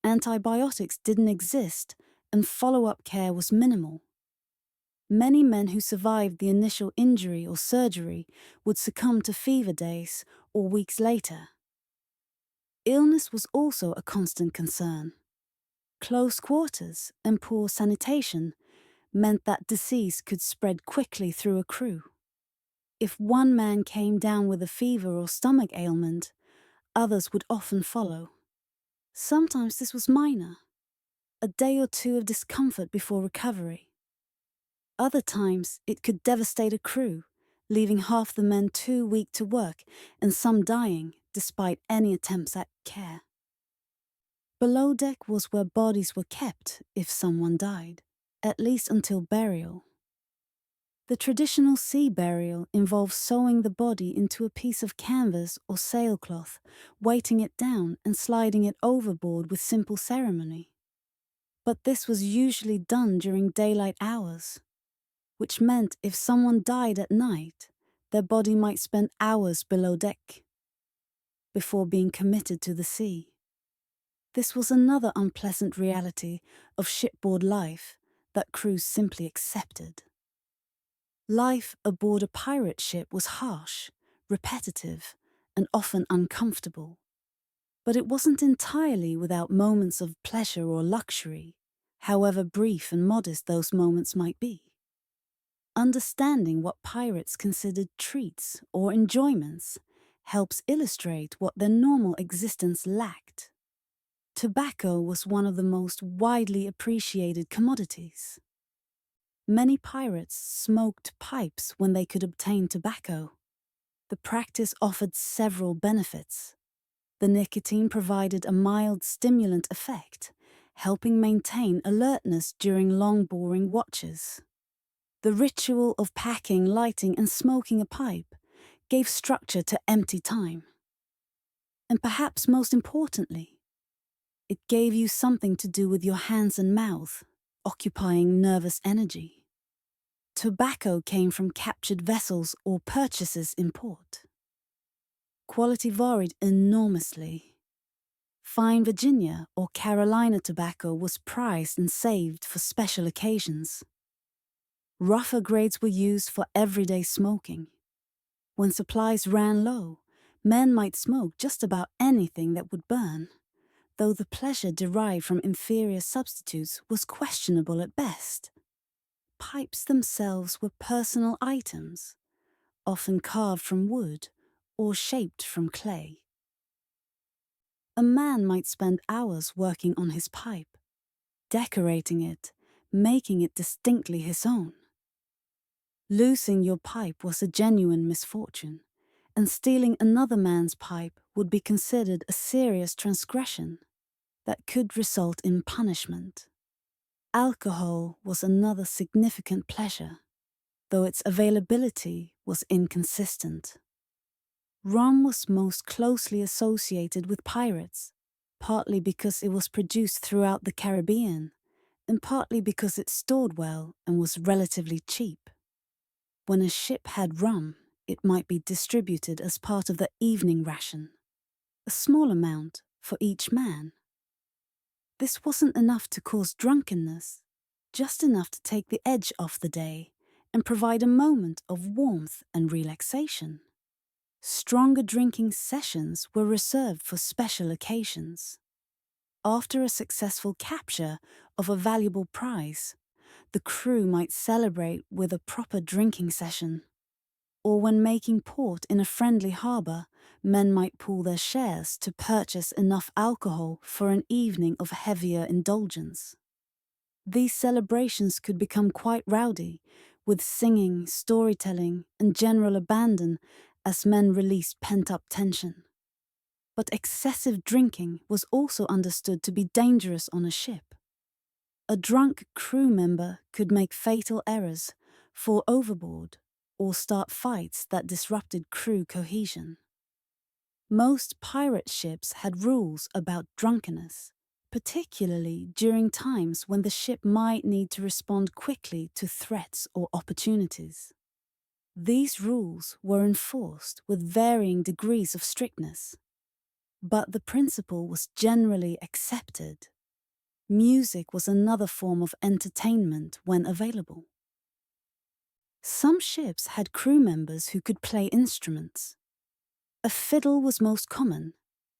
antibiotics didn't exist, and follow-up care was minimal. Many men who survived the initial injury or surgery would succumb to fever days or weeks later. Illness was also a constant concern. Close quarters and poor sanitation meant that disease could spread quickly through a crew. If one man came down with a fever or stomach ailment, others would often follow. Sometimes this was minor, a day or two of discomfort before recovery. Other times, it could devastate a crew, leaving half the men too weak to work and some dying despite any attempts at care. Below deck was where bodies were kept if someone died, at least until burial. The traditional sea burial involves sewing the body into a piece of canvas or sailcloth, weighting it down and sliding it overboard with simple ceremony. But this was usually done during daylight hours, which meant if someone died at night, their body might spend hours below deck before being committed to the sea. This was another unpleasant reality of shipboard life that crews simply accepted. Life aboard a pirate ship was harsh, repetitive, and often uncomfortable. But it wasn't entirely without moments of pleasure or luxury, however brief and modest those moments might be. Understanding what pirates considered treats or enjoyments helps illustrate what their normal existence lacked. Tobacco was one of the most widely appreciated commodities. Many pirates smoked pipes when they could obtain tobacco. The practice offered several benefits. The nicotine provided a mild stimulant effect, helping maintain alertness during long, boring watches. The ritual of packing, lighting, and smoking a pipe gave structure to empty time. And perhaps most importantly, it gave you something to do with your hands and mouth, occupying nervous energy. Tobacco came from captured vessels or purchases in port. Quality varied enormously. Fine Virginia or Carolina tobacco was prized and saved for special occasions. Rougher grades were used for everyday smoking. When supplies ran low, men might smoke just about anything that would burn, though the pleasure derived from inferior substitutes was questionable at best. Pipes themselves were personal items, often carved from wood or shaped from clay. A man might spend hours working on his pipe, decorating it, making it distinctly his own. Losing your pipe was a genuine misfortune, and stealing another man's pipe would be considered a serious transgression that could result in punishment. Alcohol was another significant pleasure, though its availability was inconsistent. Rum was most closely associated with pirates, partly because it was produced throughout the Caribbean, and partly because it stored well and was relatively cheap. When a ship had rum, it might be distributed as part of the evening ration, a small amount for each man. This wasn't enough to cause drunkenness, just enough to take the edge off the day and provide a moment of warmth and relaxation. Stronger drinking sessions were reserved for special occasions. After a successful capture of a valuable prize, the crew might celebrate with a proper drinking session. Or when making port in a friendly harbour, men might pool their shares to purchase enough alcohol for an evening of heavier indulgence. These celebrations could become quite rowdy, with singing, storytelling, and general abandon as men released pent-up tension. But excessive drinking was also understood to be dangerous on a ship. A drunk crew member could make fatal errors, fall overboard, or start fights that disrupted crew cohesion. Most pirate ships had rules about drunkenness, particularly during times when the ship might need to respond quickly to threats or opportunities. These rules were enforced with varying degrees of strictness, but the principle was generally accepted. Music was another form of entertainment when available. Some ships had crew members who could play instruments. A fiddle was most common,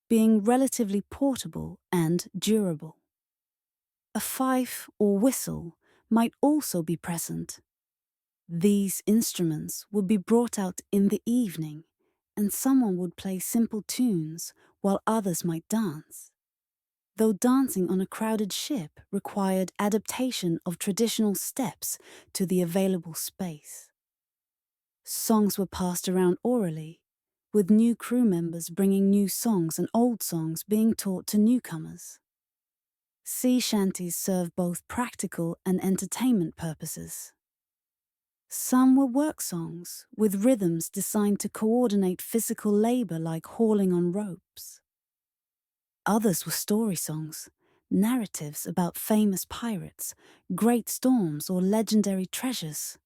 being relatively portable and durable. A fife or whistle might also be present. These instruments would be brought out in the evening, and someone would play simple tunes while others might dance. Though dancing on a crowded ship required adaptation of traditional steps to the available space. Songs were passed around orally, with new crew members bringing new songs and old songs being taught to newcomers. Sea shanties served both practical and entertainment purposes. Some were work songs, with rhythms designed to coordinate physical labor like hauling on ropes. Others were story songs, narratives about famous pirates, great storms, or legendary treasures.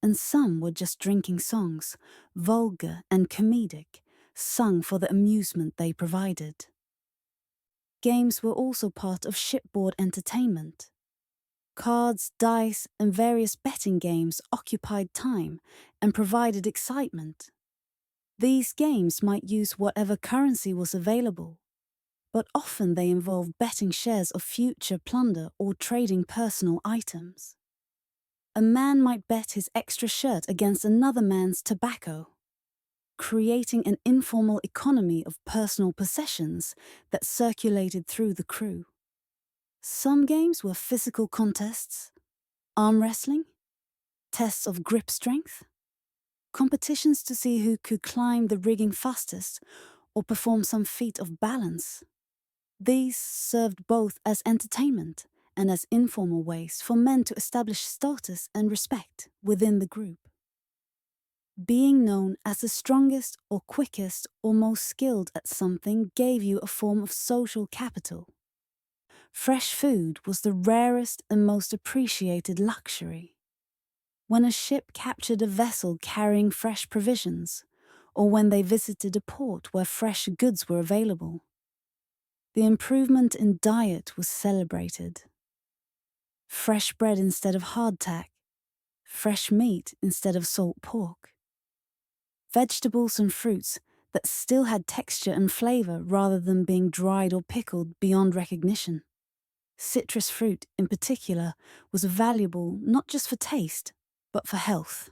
And some were just drinking songs, vulgar and comedic, sung for the amusement they provided. Games were also part of shipboard entertainment. Cards, dice, and various betting games occupied time and provided excitement. These games might use whatever currency was available, but often they involved betting shares of future plunder or trading personal items. A man might bet his extra shirt against another man's tobacco, creating an informal economy of personal possessions that circulated through the crew. Some games were physical contests, arm wrestling, tests of grip strength, competitions to see who could climb the rigging fastest or perform some feat of balance. These served both as entertainment and as informal ways for men to establish status and respect within the group. Being known as the strongest or quickest or most skilled at something gave you a form of social capital. Fresh food was the rarest and most appreciated luxury. When a ship captured a vessel carrying fresh provisions, or when they visited a port where fresh goods were available, the improvement in diet was celebrated. Fresh bread instead of hardtack, fresh meat instead of salt pork. Vegetables and fruits that still had texture and flavor rather than being dried or pickled beyond recognition. Citrus fruit, in particular, was valuable not just for taste, but for health.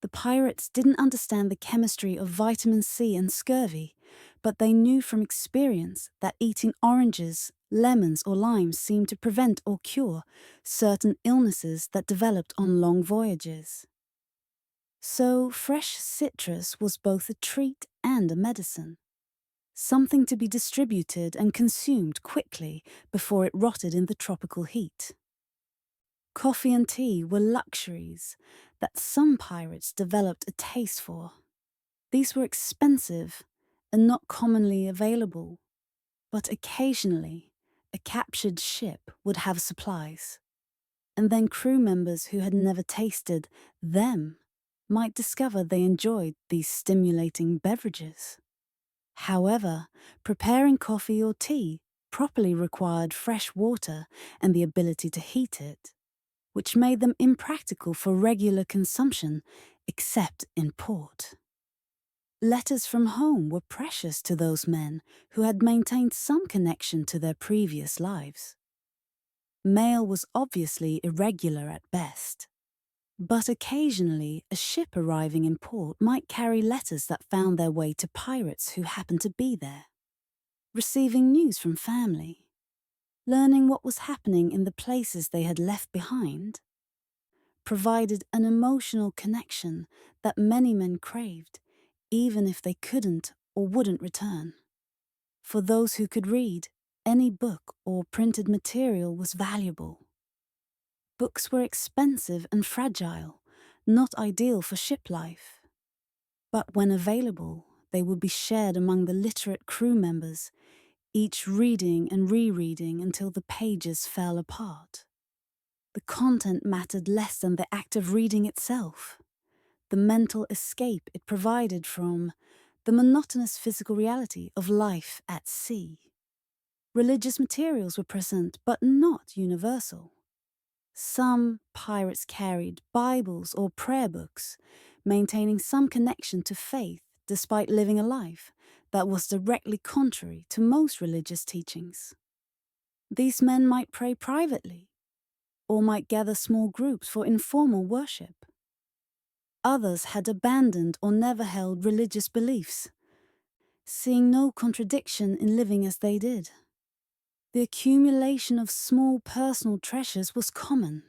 The pirates didn't understand the chemistry of vitamin C and scurvy, but they knew from experience that eating oranges, lemons, or limes seemed to prevent or cure certain illnesses that developed on long voyages. So fresh citrus was both a treat and a medicine, something to be distributed and consumed quickly before it rotted in the tropical heat. Coffee and tea were luxuries that some pirates developed a taste for. These were expensive and not commonly available, but occasionally a captured ship would have supplies, and then crew members who had never tasted them might discover they enjoyed these stimulating beverages. However, preparing coffee or tea properly required fresh water and the ability to heat it, which made them impractical for regular consumption except in port. Letters from home were precious to those men who had maintained some connection to their previous lives. Mail was obviously irregular at best, but occasionally a ship arriving in port might carry letters that found their way to pirates who happened to be there. Receiving news from family, Learning what was happening in the places they had left behind provided an emotional connection that many men craved, even if they couldn't or wouldn't return. For those who could read, any book or printed material was valuable. Books were expensive and fragile, not ideal for ship life. But when available, they would be shared among the literate crew members, each reading and rereading until the pages fell apart. The content mattered less than the act of reading itself, the mental escape it provided from the monotonous physical reality of life at sea. Religious materials were present, but not universal. Some pirates carried Bibles or prayer books, maintaining some connection to faith despite living a life that was directly contrary to most religious teachings. These men might pray privately, or might gather small groups for informal worship. Others had abandoned or never held religious beliefs, seeing no contradiction in living as they did. The accumulation of small personal treasures was common.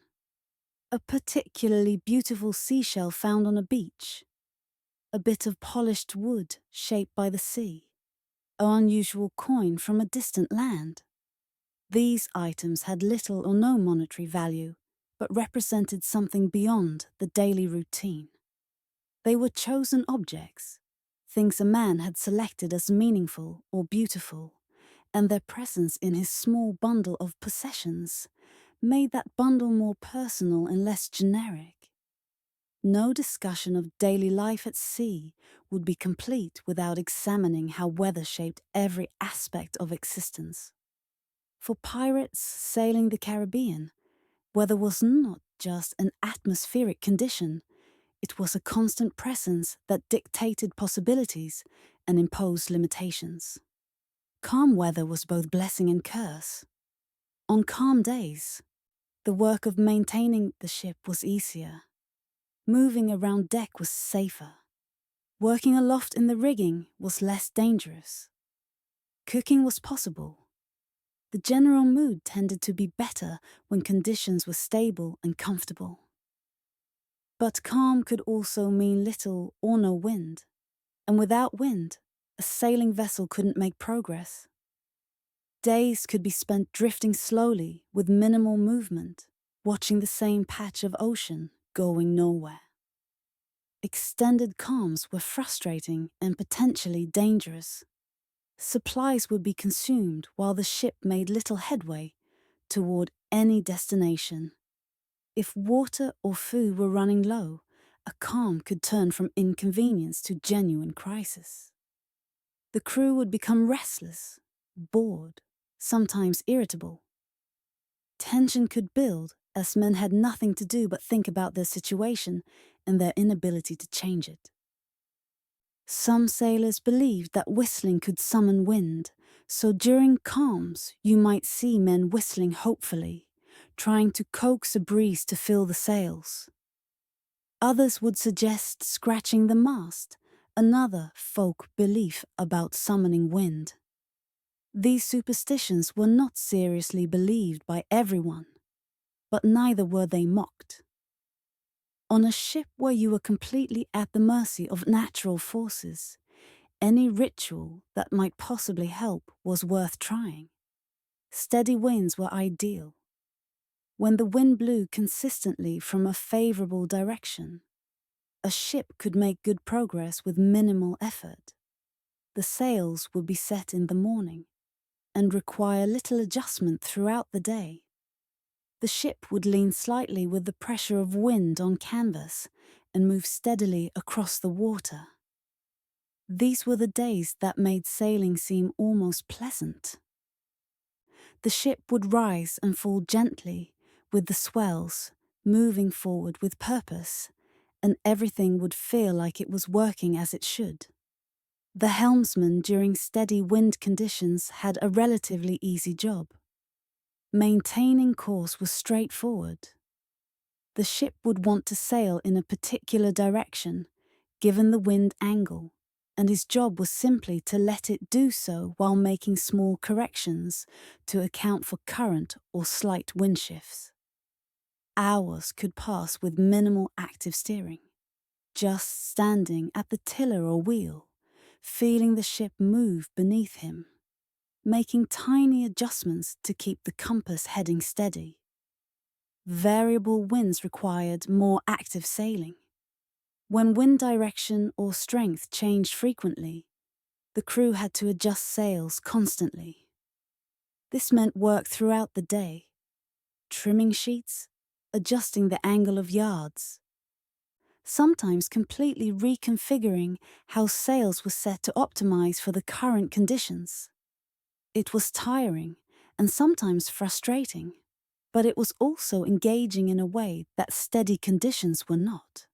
A particularly beautiful seashell found on a beach, a bit of polished wood shaped by the sea, an unusual coin from a distant land. These items had little or no monetary value, but represented something beyond the daily routine. They were chosen objects, things a man had selected as meaningful or beautiful, and their presence in his small bundle of possessions made that bundle more personal and less generic. No discussion of daily life at sea would be complete without examining how weather shaped every aspect of existence. For pirates sailing the Caribbean, weather was not just an atmospheric condition, it was a constant presence that dictated possibilities and imposed limitations. Calm weather was both blessing and curse. On calm days, the work of maintaining the ship was easier. Moving around deck was safer. Working aloft in the rigging was less dangerous. Cooking was possible. The general mood tended to be better when conditions were stable and comfortable. But calm could also mean little or no wind, and without wind, a sailing vessel couldn't make progress. Days could be spent drifting slowly with minimal movement, watching the same patch of ocean going nowhere. Extended calms were frustrating and potentially dangerous. Supplies would be consumed while the ship made little headway toward any destination. If water or food were running low, a calm could turn from inconvenience to genuine crisis. The crew would become restless, bored, sometimes irritable. Tension could build as men had nothing to do but think about their situation and their inability to change it. Some sailors believed that whistling could summon wind, so during calms you might see men whistling hopefully, trying to coax a breeze to fill the sails. Others would suggest scratching the mast, another folk belief about summoning wind. These superstitions were not seriously believed by everyone, but neither were they mocked. On a ship where you were completely at the mercy of natural forces, any ritual that might possibly help was worth trying. Steady winds were ideal. When the wind blew consistently from a favorable direction, a ship could make good progress with minimal effort. The sails would be set in the morning and require little adjustment throughout the day. The ship would lean slightly with the pressure of wind on canvas and move steadily across the water. These were the days that made sailing seem almost pleasant. The ship would rise and fall gently with the swells, moving forward with purpose, and everything would feel like it was working as it should. The helmsman during steady wind conditions had a relatively easy job. Maintaining course was straightforward. The ship would want to sail in a particular direction, given the wind angle, and his job was simply to let it do so while making small corrections to account for current or slight wind shifts. Hours could pass with minimal active steering, just standing at the tiller or wheel, feeling the ship move beneath him, making tiny adjustments to keep the compass heading steady. Variable winds required more active sailing. When wind direction or strength changed frequently, the crew had to adjust sails constantly. This meant work throughout the day, trimming sheets, adjusting the angle of yards, sometimes completely reconfiguring how sails were set to optimize for the current conditions. It was tiring and sometimes frustrating, but it was also engaging in a way that steady conditions were not.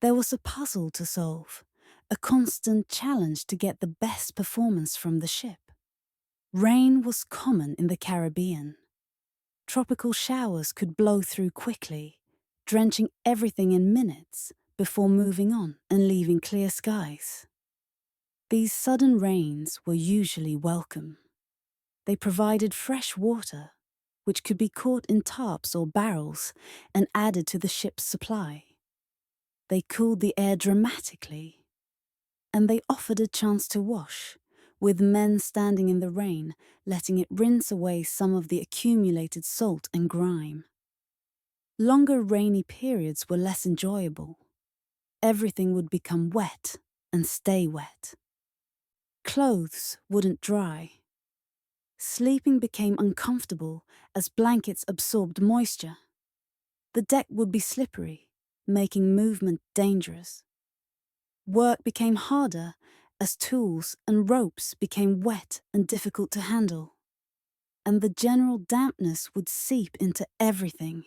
There was a puzzle to solve, a constant challenge to get the best performance from the ship. Rain was common in the Caribbean. Tropical showers could blow through quickly, drenching everything in minutes before moving on and leaving clear skies. These sudden rains were usually welcome. They provided fresh water, which could be caught in tarps or barrels and added to the ship's supply. They cooled the air dramatically, and they offered a chance to wash, with men standing in the rain, letting it rinse away some of the accumulated salt and grime. Longer rainy periods were less enjoyable. Everything would become wet and stay wet. Clothes wouldn't dry. Sleeping became uncomfortable as blankets absorbed moisture. The deck would be slippery, making movement dangerous. Work became harder as tools and ropes became wet and difficult to handle. And the general dampness would seep into everything,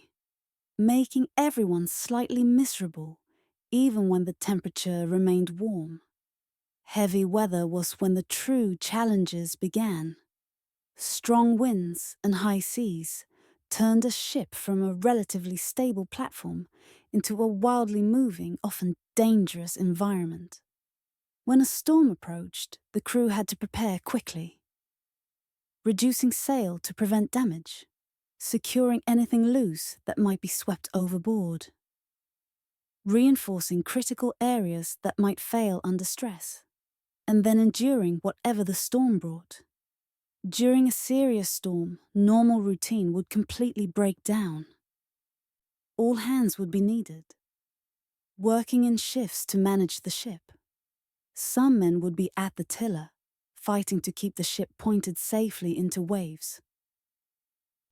making everyone slightly miserable, even when the temperature remained warm. Heavy weather was when the true challenges began. Strong winds and high seas turned a ship from a relatively stable platform into a wildly moving, often dangerous environment. When a storm approached, the crew had to prepare quickly, reducing sail to prevent damage, securing anything loose that might be swept overboard, reinforcing critical areas that might fail under stress, and then enduring whatever the storm brought. During a serious storm, normal routine would completely break down. All hands would be needed, working in shifts to manage the ship. Some men would be at the tiller, fighting to keep the ship pointed safely into waves.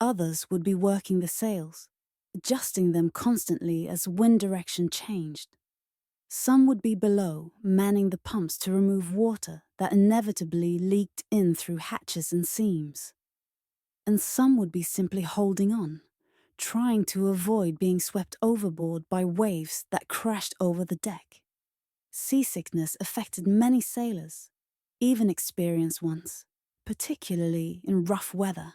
Others would be working the sails, adjusting them constantly as wind direction changed. Some would be below, manning the pumps to remove water that inevitably leaked in through hatches and seams. And some would be simply holding on, trying to avoid being swept overboard by waves that crashed over the deck. Seasickness affected many sailors, even experienced ones, particularly in rough weather.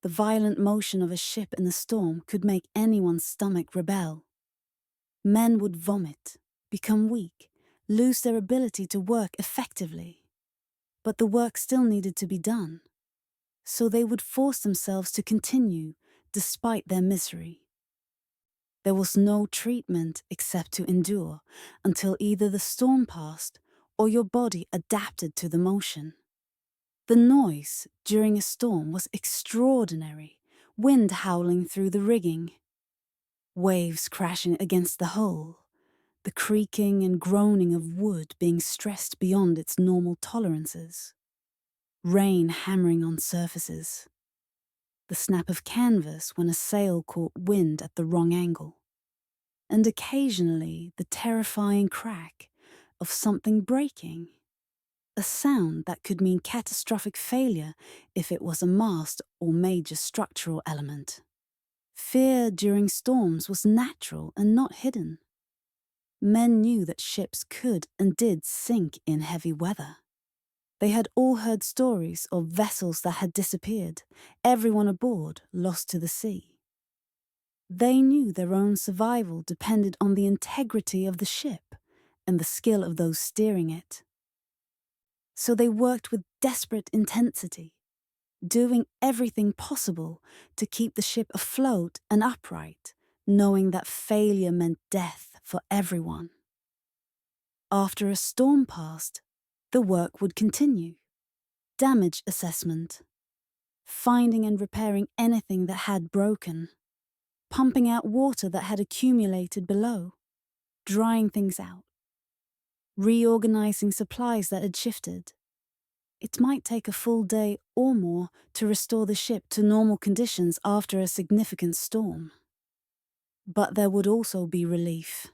The violent motion of a ship in a storm could make anyone's stomach rebel. Men would vomit, become weak, lose their ability to work effectively. But the work still needed to be done, so they would force themselves to continue despite their misery. There was no treatment except to endure until either the storm passed or your body adapted to the motion. The noise during a storm was extraordinary, wind howling through the rigging, waves crashing against the hull, the creaking and groaning of wood being stressed beyond its normal tolerances, rain hammering on surfaces, the snap of canvas when a sail caught wind at the wrong angle, and occasionally the terrifying crack of something breaking, a sound that could mean catastrophic failure if it was a mast or major structural element. Fear during storms was natural and not hidden. Men knew that ships could and did sink in heavy weather. They had all heard stories of vessels that had disappeared, everyone aboard lost to the sea. They knew their own survival depended on the integrity of the ship and the skill of those steering it. So they worked with desperate intensity, doing everything possible to keep the ship afloat and upright, knowing that failure meant death for everyone. After a storm passed, the work would continue. Damage assessment, finding and repairing anything that had broken, pumping out water that had accumulated below, drying things out, reorganizing supplies that had shifted. It might take a full day or more to restore the ship to normal conditions after a significant storm. But there would also be relief,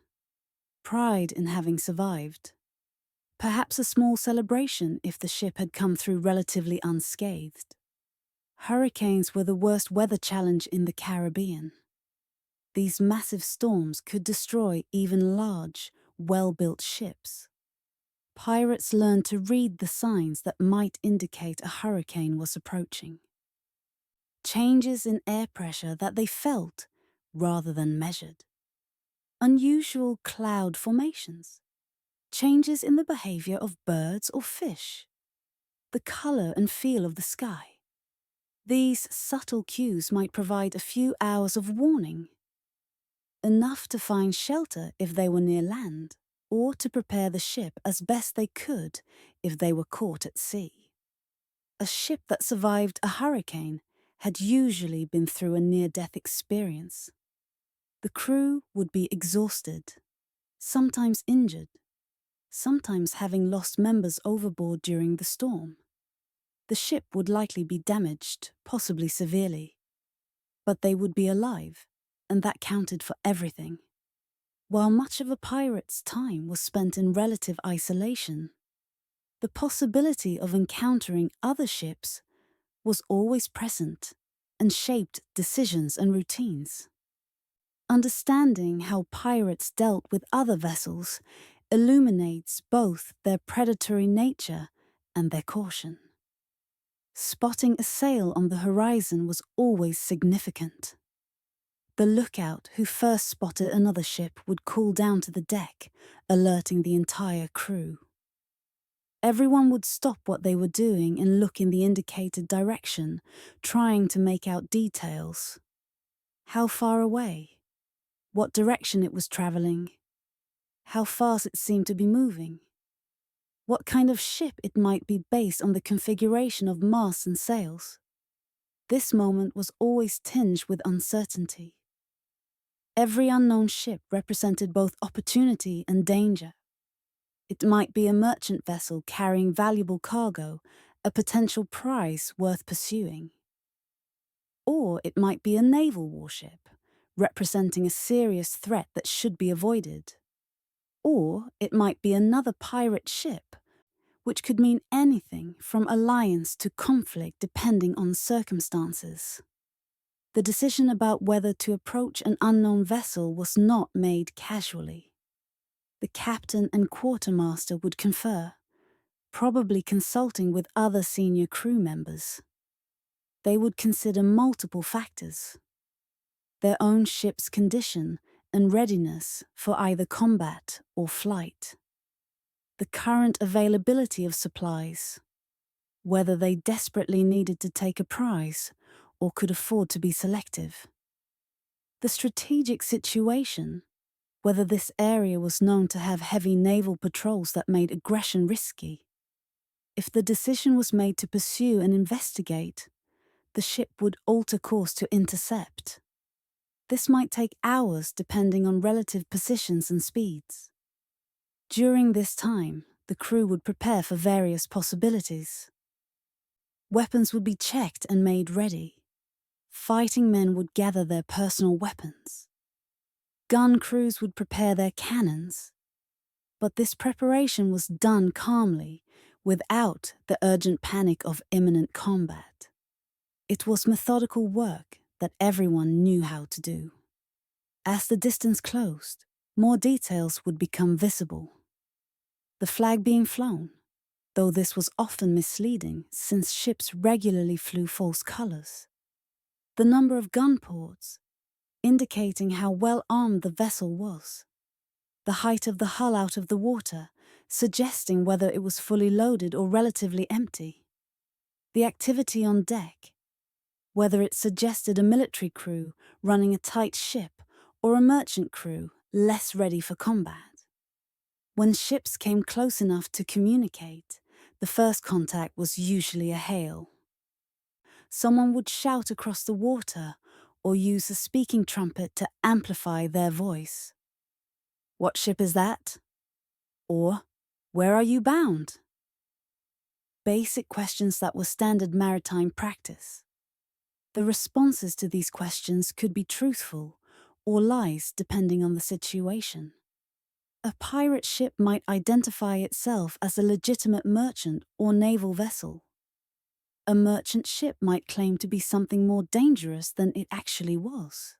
pride in having survived, perhaps a small celebration if the ship had come through relatively unscathed. Hurricanes were the worst weather challenge in the Caribbean. These massive storms could destroy even large, well-built ships. Pirates learned to read the signs that might indicate a hurricane was approaching. Changes in air pressure that they felt rather than measured. Unusual cloud formations. Changes in the behavior of birds or fish. The color and feel of the sky. These subtle cues might provide a few hours of warning. Enough to find shelter if they were near land, or to prepare the ship as best they could if they were caught at sea. A ship that survived a hurricane had usually been through a near-death experience. The crew would be exhausted, sometimes injured, sometimes having lost members overboard during the storm. The ship would likely be damaged, possibly severely. But they would be alive, and that counted for everything. While much of a pirate's time was spent in relative isolation, the possibility of encountering other ships was always present and shaped decisions and routines. Understanding how pirates dealt with other vessels illuminates both their predatory nature and their caution. Spotting a sail on the horizon was always significant. The lookout who first spotted another ship would call down to the deck, alerting the entire crew. Everyone would stop what they were doing and look in the indicated direction, trying to make out details. How far away? What direction it was traveling? How fast it seemed to be moving? What kind of ship it might be based on the configuration of masts and sails? This moment was always tinged with uncertainty. Every unknown ship represented both opportunity and danger. It might be a merchant vessel carrying valuable cargo, a potential prize worth pursuing. Or it might be a naval warship, representing a serious threat that should be avoided. Or it might be another pirate ship, which could mean anything from alliance to conflict depending on circumstances. The decision about whether to approach an unknown vessel was not made casually. The captain and quartermaster would confer, probably consulting with other senior crew members. They would consider multiple factors: their own ship's condition and readiness for either combat or flight, the current availability of supplies, whether they desperately needed to take a prize or could afford to be selective, the strategic situation, whether this area was known to have heavy naval patrols that made aggression risky. If the decision was made to pursue and investigate, the ship would alter course to intercept. This might take hours depending on relative positions and speeds. During this time, the crew would prepare for various possibilities. Weapons would be checked and made ready. Fighting men would gather their personal weapons. Gun crews would prepare their cannons. But this preparation was done calmly, without the urgent panic of imminent combat. It was methodical work that everyone knew how to do. As the distance closed, more details would become visible. The flag being flown, though this was often misleading since ships regularly flew false colors. The number of gun ports, indicating how well armed the vessel was. The height of the hull out of the water, suggesting whether it was fully loaded or relatively empty. The activity on deck, whether it suggested a military crew running a tight ship or a merchant crew less ready for combat. When ships came close enough to communicate, the first contact was usually a hail. Someone would shout across the water or use a speaking trumpet to amplify their voice. "What ship is that?" Or, "Where are you bound?" Basic questions that were standard maritime practice. The responses to these questions could be truthful or lies depending on the situation. A pirate ship might identify itself as a legitimate merchant or naval vessel. A merchant ship might claim to be something more dangerous than it actually was.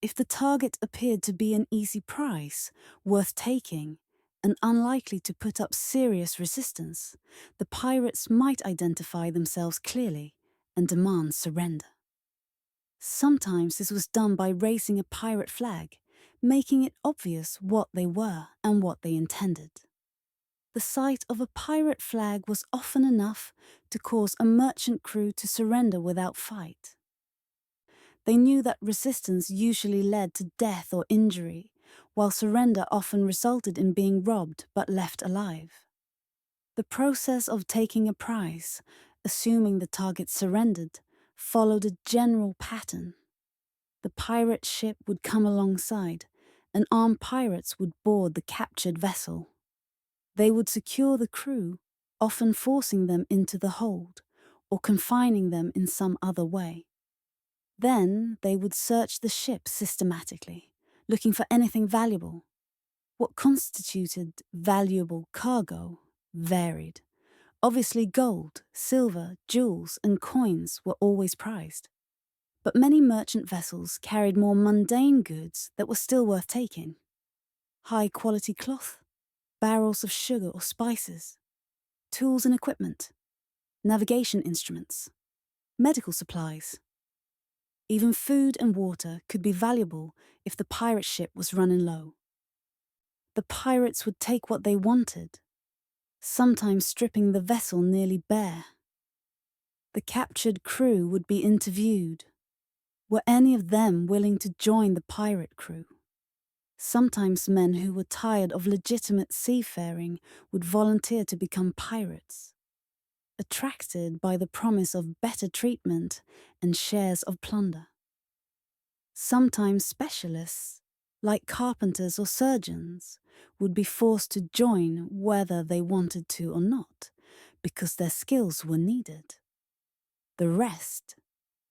If the target appeared to be an easy prize, worth taking, and unlikely to put up serious resistance, the pirates might identify themselves clearly and demand surrender. Sometimes this was done by raising a pirate flag, making it obvious what they were and what they intended. The sight of a pirate flag was often enough to cause a merchant crew to surrender without fight. They knew that resistance usually led to death or injury, while surrender often resulted in being robbed but left alive. The process of taking a prize, assuming the target surrendered, followed a general pattern. The pirate ship would come alongside, and armed pirates would board the captured vessel. They would secure the crew, often forcing them into the hold, or confining them in some other way. Then they would search the ship systematically, looking for anything valuable. What constituted valuable cargo varied. Obviously gold, silver, jewels, and coins were always prized. But many merchant vessels carried more mundane goods that were still worth taking. High-quality cloth, barrels of sugar or spices, tools and equipment, navigation instruments, medical supplies. Even food and water could be valuable if the pirate ship was running low. The pirates would take what they wanted, sometimes stripping the vessel nearly bare. The captured crew would be interviewed. Were any of them willing to join the pirate crew? Sometimes men who were tired of legitimate seafaring would volunteer to become pirates, attracted by the promise of better treatment and shares of plunder. Sometimes specialists, like carpenters or surgeons, would be forced to join whether they wanted to or not, because their skills were needed. The rest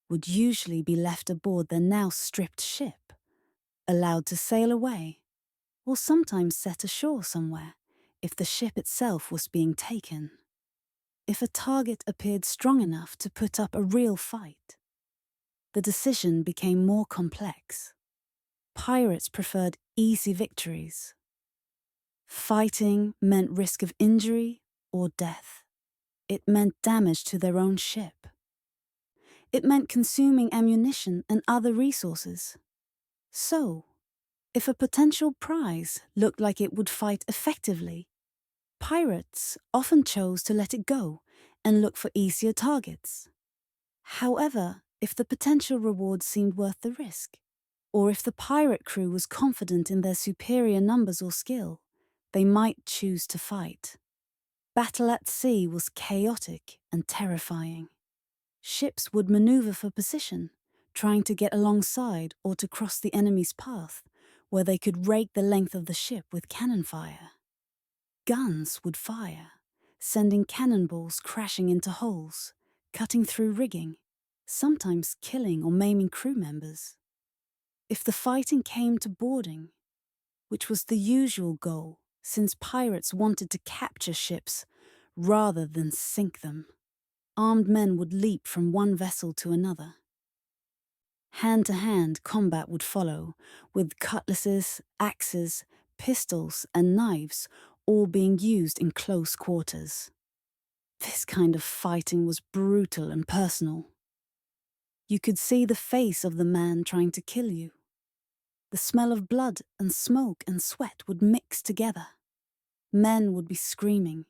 would usually be left aboard their now stripped ship, allowed to sail away, or sometimes set ashore somewhere if the ship itself was being taken. If a target appeared strong enough to put up a real fight, the decision became more complex. Pirates preferred easy victories. Fighting meant risk of injury or death. It meant damage to their own ship. It meant consuming ammunition and other resources. So, if a potential prize looked like it would fight effectively, pirates often chose to let it go and look for easier targets. However, if the potential reward seemed worth the risk, or if the pirate crew was confident in their superior numbers or skill, they might choose to fight. Battle at sea was chaotic and terrifying. Ships would maneuver for position, trying to get alongside or to cross the enemy's path, where they could rake the length of the ship with cannon fire. Guns would fire, sending cannonballs crashing into holes, cutting through rigging, sometimes killing or maiming crew members. If the fighting came to boarding, which was the usual goal since pirates wanted to capture ships rather than sink them, armed men would leap from one vessel to another. Hand-to-hand combat would follow, with cutlasses, axes, pistols, and knives all being used in close quarters. This kind of fighting was brutal and personal. You could see the face of the man trying to kill you. The smell of blood and smoke and sweat would mix together. Men would be screaming,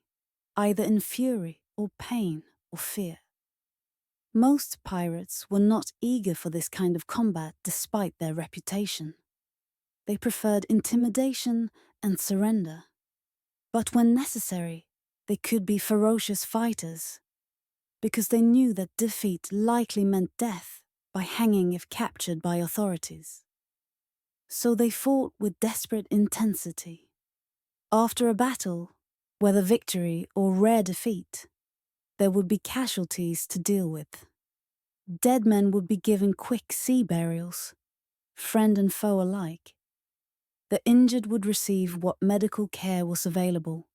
either in fury or pain or fear. Most pirates were not eager for this kind of combat despite their reputation. They preferred intimidation and surrender. But when necessary, they could be ferocious fighters, because they knew that defeat likely meant death by hanging if captured by authorities. So they fought with desperate intensity. After a battle, whether victory or rare defeat, there would be casualties to deal with. Dead men would be given quick sea burials, friend and foe alike. The injured would receive what medical care was available.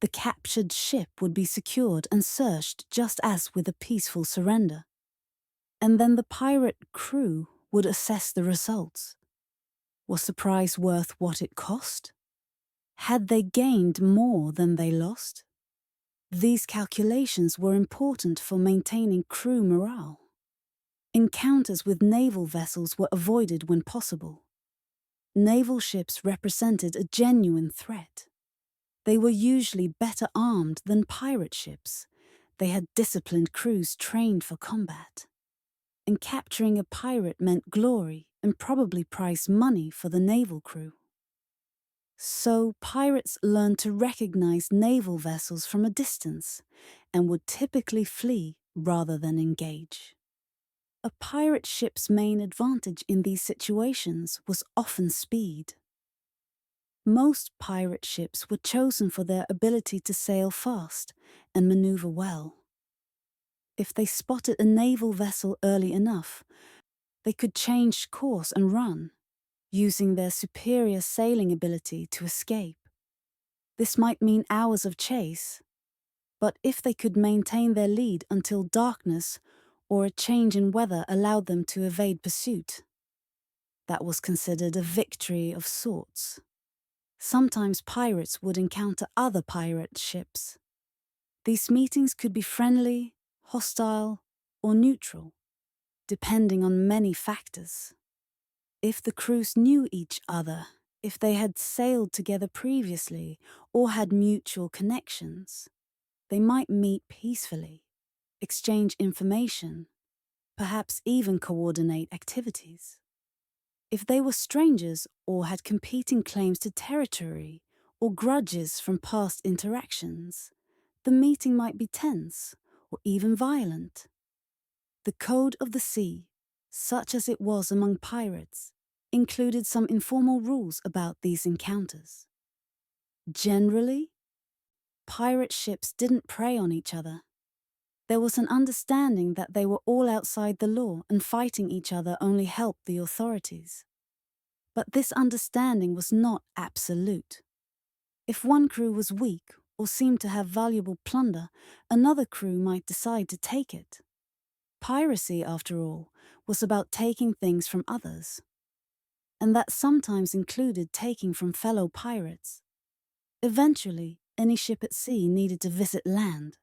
The captured ship would be secured and searched just as with a peaceful surrender. And then the pirate crew would assess the results. Was the prize worth what it cost? Had they gained more than they lost? These calculations were important for maintaining crew morale. Encounters with naval vessels were avoided when possible. Naval ships represented a genuine threat. They were usually better armed than pirate ships. They had disciplined crews trained for combat. And capturing a pirate meant glory and probably prize money for the naval crew. So pirates learned to recognize naval vessels from a distance and would typically flee rather than engage. A pirate ship's main advantage in these situations was often speed. Most pirate ships were chosen for their ability to sail fast and maneuver well. If they spotted a naval vessel early enough, they could change course and run, using their superior sailing ability to escape. This might mean hours of chase, but if they could maintain their lead until darkness or a change in weather allowed them to evade pursuit, that was considered a victory of sorts. Sometimes pirates would encounter other pirate ships. These meetings could be friendly, hostile, or neutral, depending on many factors. If the crews knew each other, if they had sailed together previously or had mutual connections, they might meet peacefully, exchange information, perhaps even coordinate activities. If they were strangers or had competing claims to territory or grudges from past interactions, the meeting might be tense or even violent. The code of the sea, such as it was among pirates, included some informal rules about these encounters. Generally, pirate ships didn't prey on each other. There was an understanding that they were all outside the law and fighting each other only helped the authorities. But this understanding was not absolute. If one crew was weak or seemed to have valuable plunder, another crew might decide to take it. Piracy, after all, was about taking things from others. And that sometimes included taking from fellow pirates. Eventually, any ship at sea needed to visit land.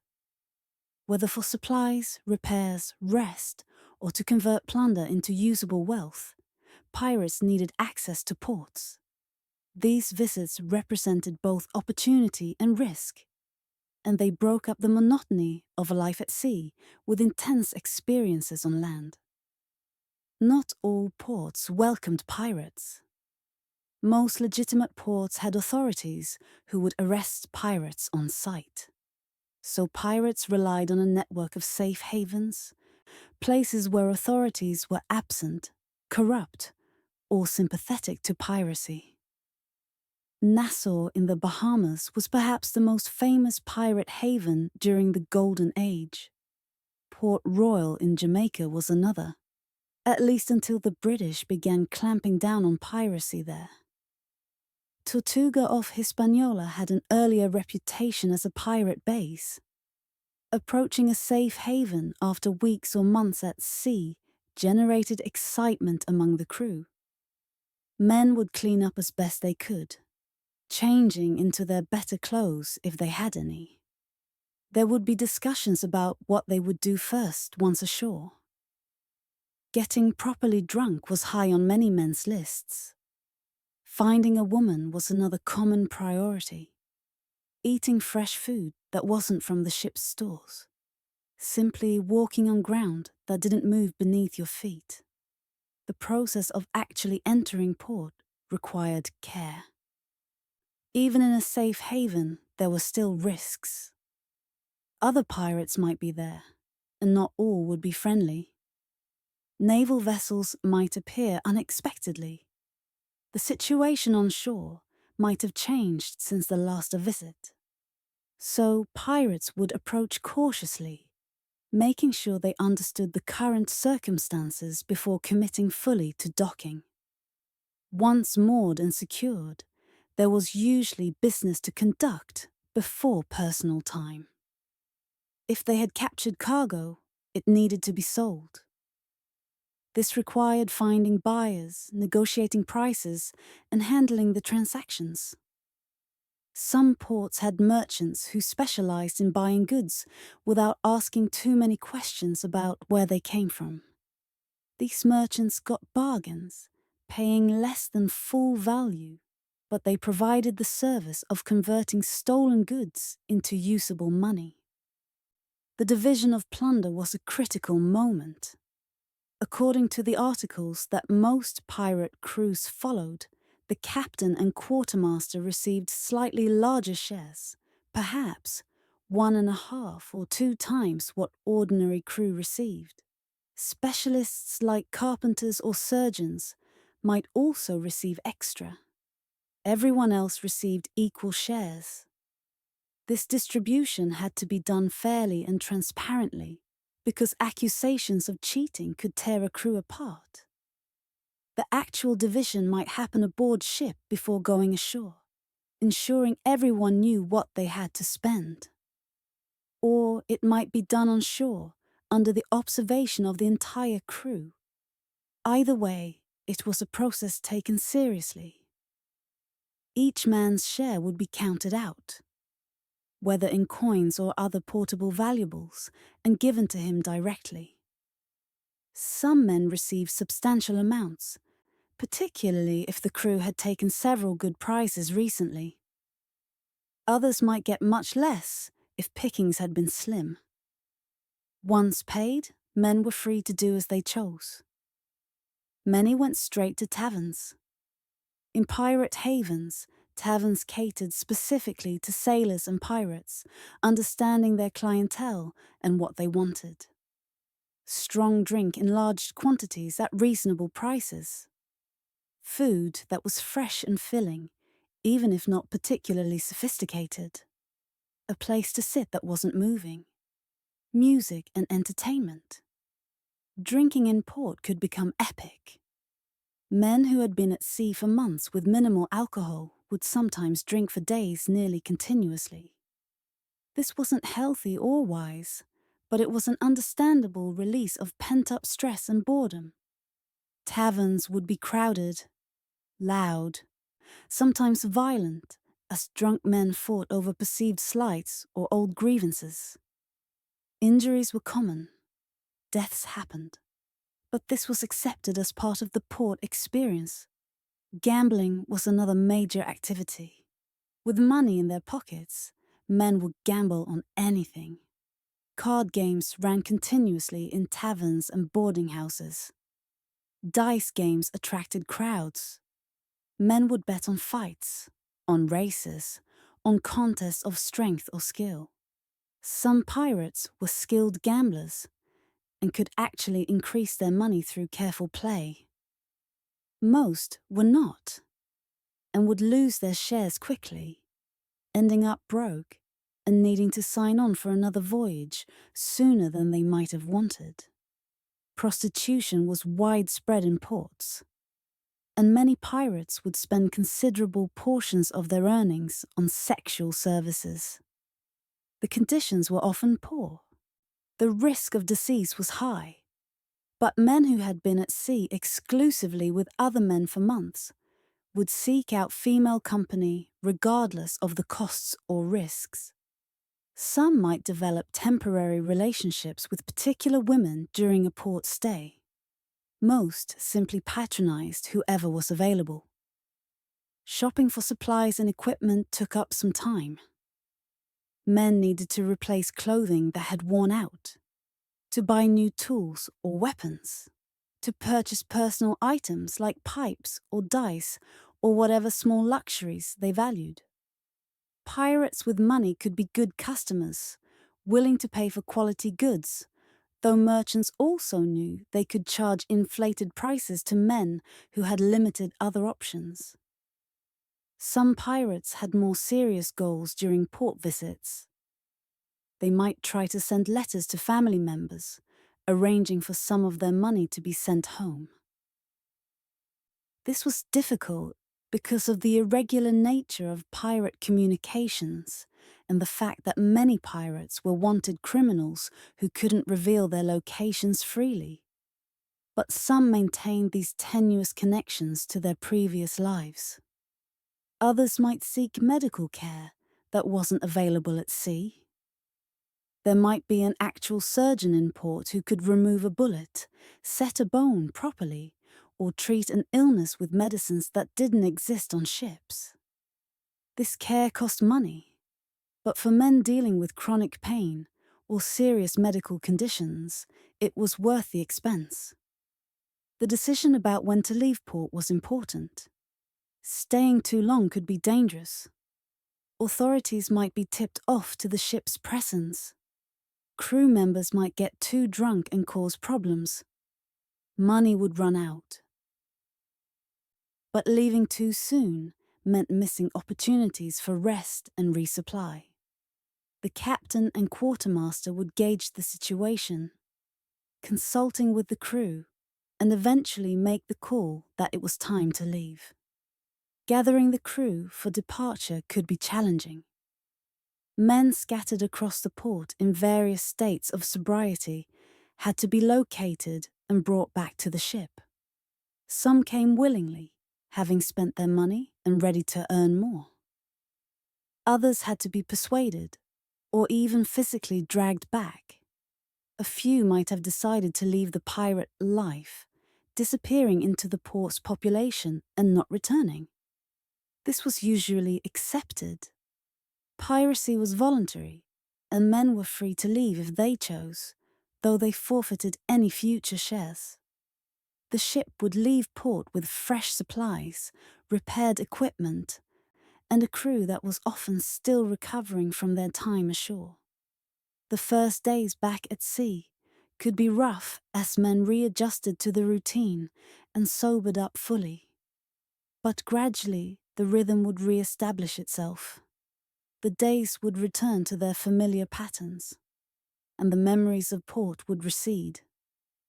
Whether for supplies, repairs, rest, or to convert plunder into usable wealth, pirates needed access to ports. These visits represented both opportunity and risk, and they broke up the monotony of a life at sea with intense experiences on land. Not all ports welcomed pirates. Most legitimate ports had authorities who would arrest pirates on sight. So pirates relied on a network of safe havens, places where authorities were absent, corrupt, or sympathetic to piracy. Nassau in the Bahamas was perhaps the most famous pirate haven during the Golden Age. Port Royal in Jamaica was another, at least until the British began clamping down on piracy there. Tortuga off Hispaniola had an earlier reputation as a pirate base. Approaching a safe haven after weeks or months at sea generated excitement among the crew. Men would clean up as best they could, changing into their better clothes if they had any. There would be discussions about what they would do first once ashore. Getting properly drunk was high on many men's lists. Finding a woman was another common priority. Eating fresh food that wasn't from the ship's stores. Simply walking on ground that didn't move beneath your feet. The process of actually entering port required care. Even in a safe haven, there were still risks. Other pirates might be there, and not all would be friendly. Naval vessels might appear unexpectedly. The situation on shore might have changed since the last visit. So pirates would approach cautiously, making sure they understood the current circumstances before committing fully to docking. Once moored and secured, there was usually business to conduct before personal time. If they had captured cargo, it needed to be sold. This required finding buyers, negotiating prices, and handling the transactions. Some ports had merchants who specialized in buying goods without asking too many questions about where they came from. These merchants got bargains, paying less than full value, but they provided the service of converting stolen goods into usable money. The division of plunder was a critical moment. According to the articles that most pirate crews followed, the captain and quartermaster received slightly larger shares, perhaps 1.5 or 2 times what ordinary crew received. Specialists like carpenters or surgeons might also receive extra. Everyone else received equal shares. This distribution had to be done fairly and transparently, because accusations of cheating could tear a crew apart. The actual division might happen aboard ship before going ashore, ensuring everyone knew what they had to spend. Or it might be done on shore, under the observation of the entire crew. Either way, it was a process taken seriously. Each man's share would be counted out, whether in coins or other portable valuables, and given to him directly. Some men received substantial amounts, particularly if the crew had taken several good prizes recently. Others might get much less if pickings had been slim. Once paid, men were free to do as they chose. Many went straight to taverns. In pirate havens, taverns catered specifically to sailors and pirates, understanding their clientele and what they wanted. Strong drink in large quantities at reasonable prices. Food that was fresh and filling, even if not particularly sophisticated. A place to sit that wasn't moving. Music and entertainment. Drinking in port could become epic. Men who had been at sea for months with minimal alcohol would sometimes drink for days nearly continuously. This wasn't healthy or wise, but it was an understandable release of pent-up stress and boredom. Taverns would be crowded, loud, sometimes violent, as drunk men fought over perceived slights or old grievances. Injuries were common. Deaths happened. But this was accepted as part of the port experience. Gambling was another major activity. With money in their pockets, men would gamble on anything. Card games ran continuously in taverns and boarding houses. Dice games attracted crowds. Men would bet on fights, on races, on contests of strength or skill. Some pirates were skilled gamblers and could actually increase their money through careful play. Most were not, and would lose their shares quickly, ending up broke and needing to sign on for another voyage sooner than they might have wanted. Prostitution was widespread in ports, and many pirates would spend considerable portions of their earnings on sexual services. The conditions were often poor. The risk of disease was high, but men who had been at sea exclusively with other men for months would seek out female company regardless of the costs or risks. Some might develop temporary relationships with particular women during a port stay. Most simply patronized whoever was available. Shopping for supplies and equipment took up some time. Men needed to replace clothing that had worn out, to buy new tools or weapons, to purchase personal items like pipes or dice or whatever small luxuries they valued. Pirates with money could be good customers, willing to pay for quality goods, though merchants also knew they could charge inflated prices to men who had limited other options. Some pirates had more serious goals during port visits. They might try to send letters to family members, arranging for some of their money to be sent home. This was difficult because of the irregular nature of pirate communications and the fact that many pirates were wanted criminals who couldn't reveal their locations freely. But some maintained these tenuous connections to their previous lives. Others might seek medical care that wasn't available at sea. There might be an actual surgeon in port who could remove a bullet, set a bone properly, or treat an illness with medicines that didn't exist on ships. This care cost money, but for men dealing with chronic pain or serious medical conditions, it was worth the expense. The decision about when to leave port was important. Staying too long could be dangerous. Authorities might be tipped off to the ship's presence. Crew members might get too drunk and cause problems. Money would run out. But leaving too soon meant missing opportunities for rest and resupply. The captain and quartermaster would gauge the situation, consulting with the crew, and eventually make the call that it was time to leave. Gathering the crew for departure could be challenging. Men scattered across the port in various states of sobriety had to be located and brought back to the ship. Some came willingly, having spent their money and ready to earn more. Others had to be persuaded, or even physically dragged back. A few might have decided to leave the pirate life, disappearing into the port's population and not returning. This was usually accepted. Piracy was voluntary, and men were free to leave if they chose, though they forfeited any future shares. The ship would leave port with fresh supplies, repaired equipment, and a crew that was often still recovering from their time ashore. The first days back at sea could be rough as men readjusted to the routine and sobered up fully. But gradually, the rhythm would re-establish itself. The days would return to their familiar patterns, and the memories of port would recede,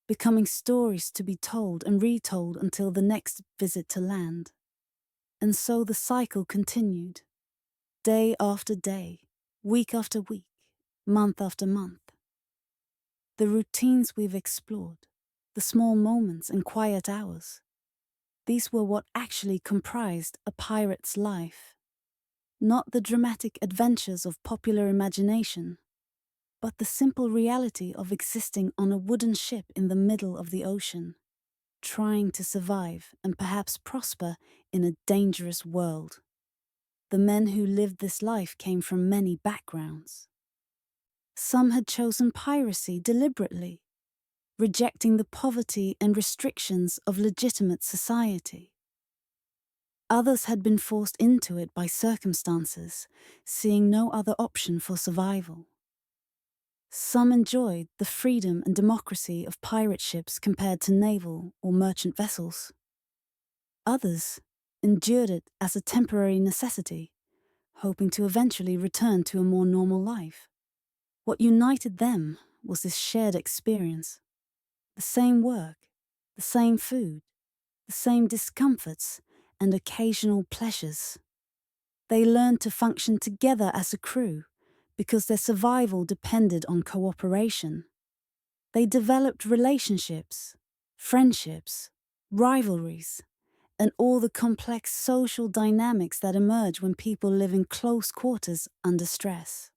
becoming stories to be told and retold until the next visit to land. And so the cycle continued, day after day, week after week, month after month. The routines we've explored, the small moments and quiet hours, these were what actually comprised a pirate's life. Not the dramatic adventures of popular imagination, but the simple reality of existing on a wooden ship in the middle of the ocean, trying to survive and perhaps prosper in a dangerous world. The men who lived this life came from many backgrounds. Some had chosen piracy deliberately, rejecting the poverty and restrictions of legitimate society. Others had been forced into it by circumstances, seeing no other option for survival. Some enjoyed the freedom and democracy of pirate ships compared to naval or merchant vessels. Others endured it as a temporary necessity, hoping to eventually return to a more normal life. What united them was this shared experience. The same work, the same food, the same discomforts, and occasional pleasures. They learned to function together as a crew because their survival depended on cooperation. They developed relationships, friendships, rivalries, and all the complex social dynamics that emerge when people live in close quarters under stress.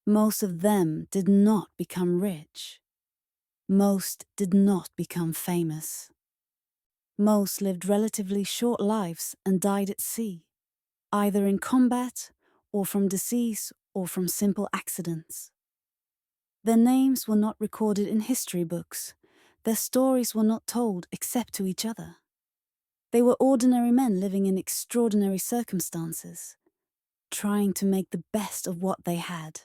Most of them did not become rich. Most did not become famous. Most lived relatively short lives and died at sea, either in combat or from disease or from simple accidents. Their names were not recorded in history books. Their stories were not told except to each other. They were ordinary men living in extraordinary circumstances, trying to make the best of what they had.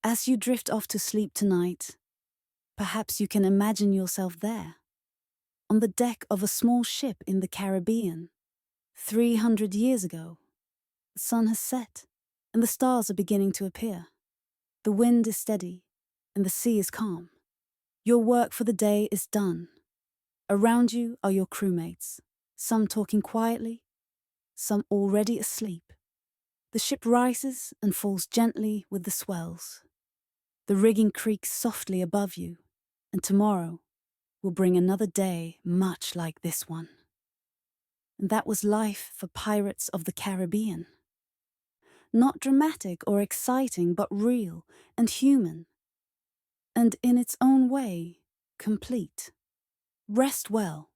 As you drift off to sleep tonight, perhaps you can imagine yourself there, on the deck of a small ship in the Caribbean. 300 years ago, the sun has set, and the stars are beginning to appear. The wind is steady, and the sea is calm. Your work for the day is done. Around you are your crewmates, some talking quietly, some already asleep. The ship rises and falls gently with the swells. The rigging creaks softly above you, and tomorrow will bring another day much like this one. And that was life for pirates of the Caribbean. Not dramatic or exciting, but real and human, and in its own way, complete. Rest well.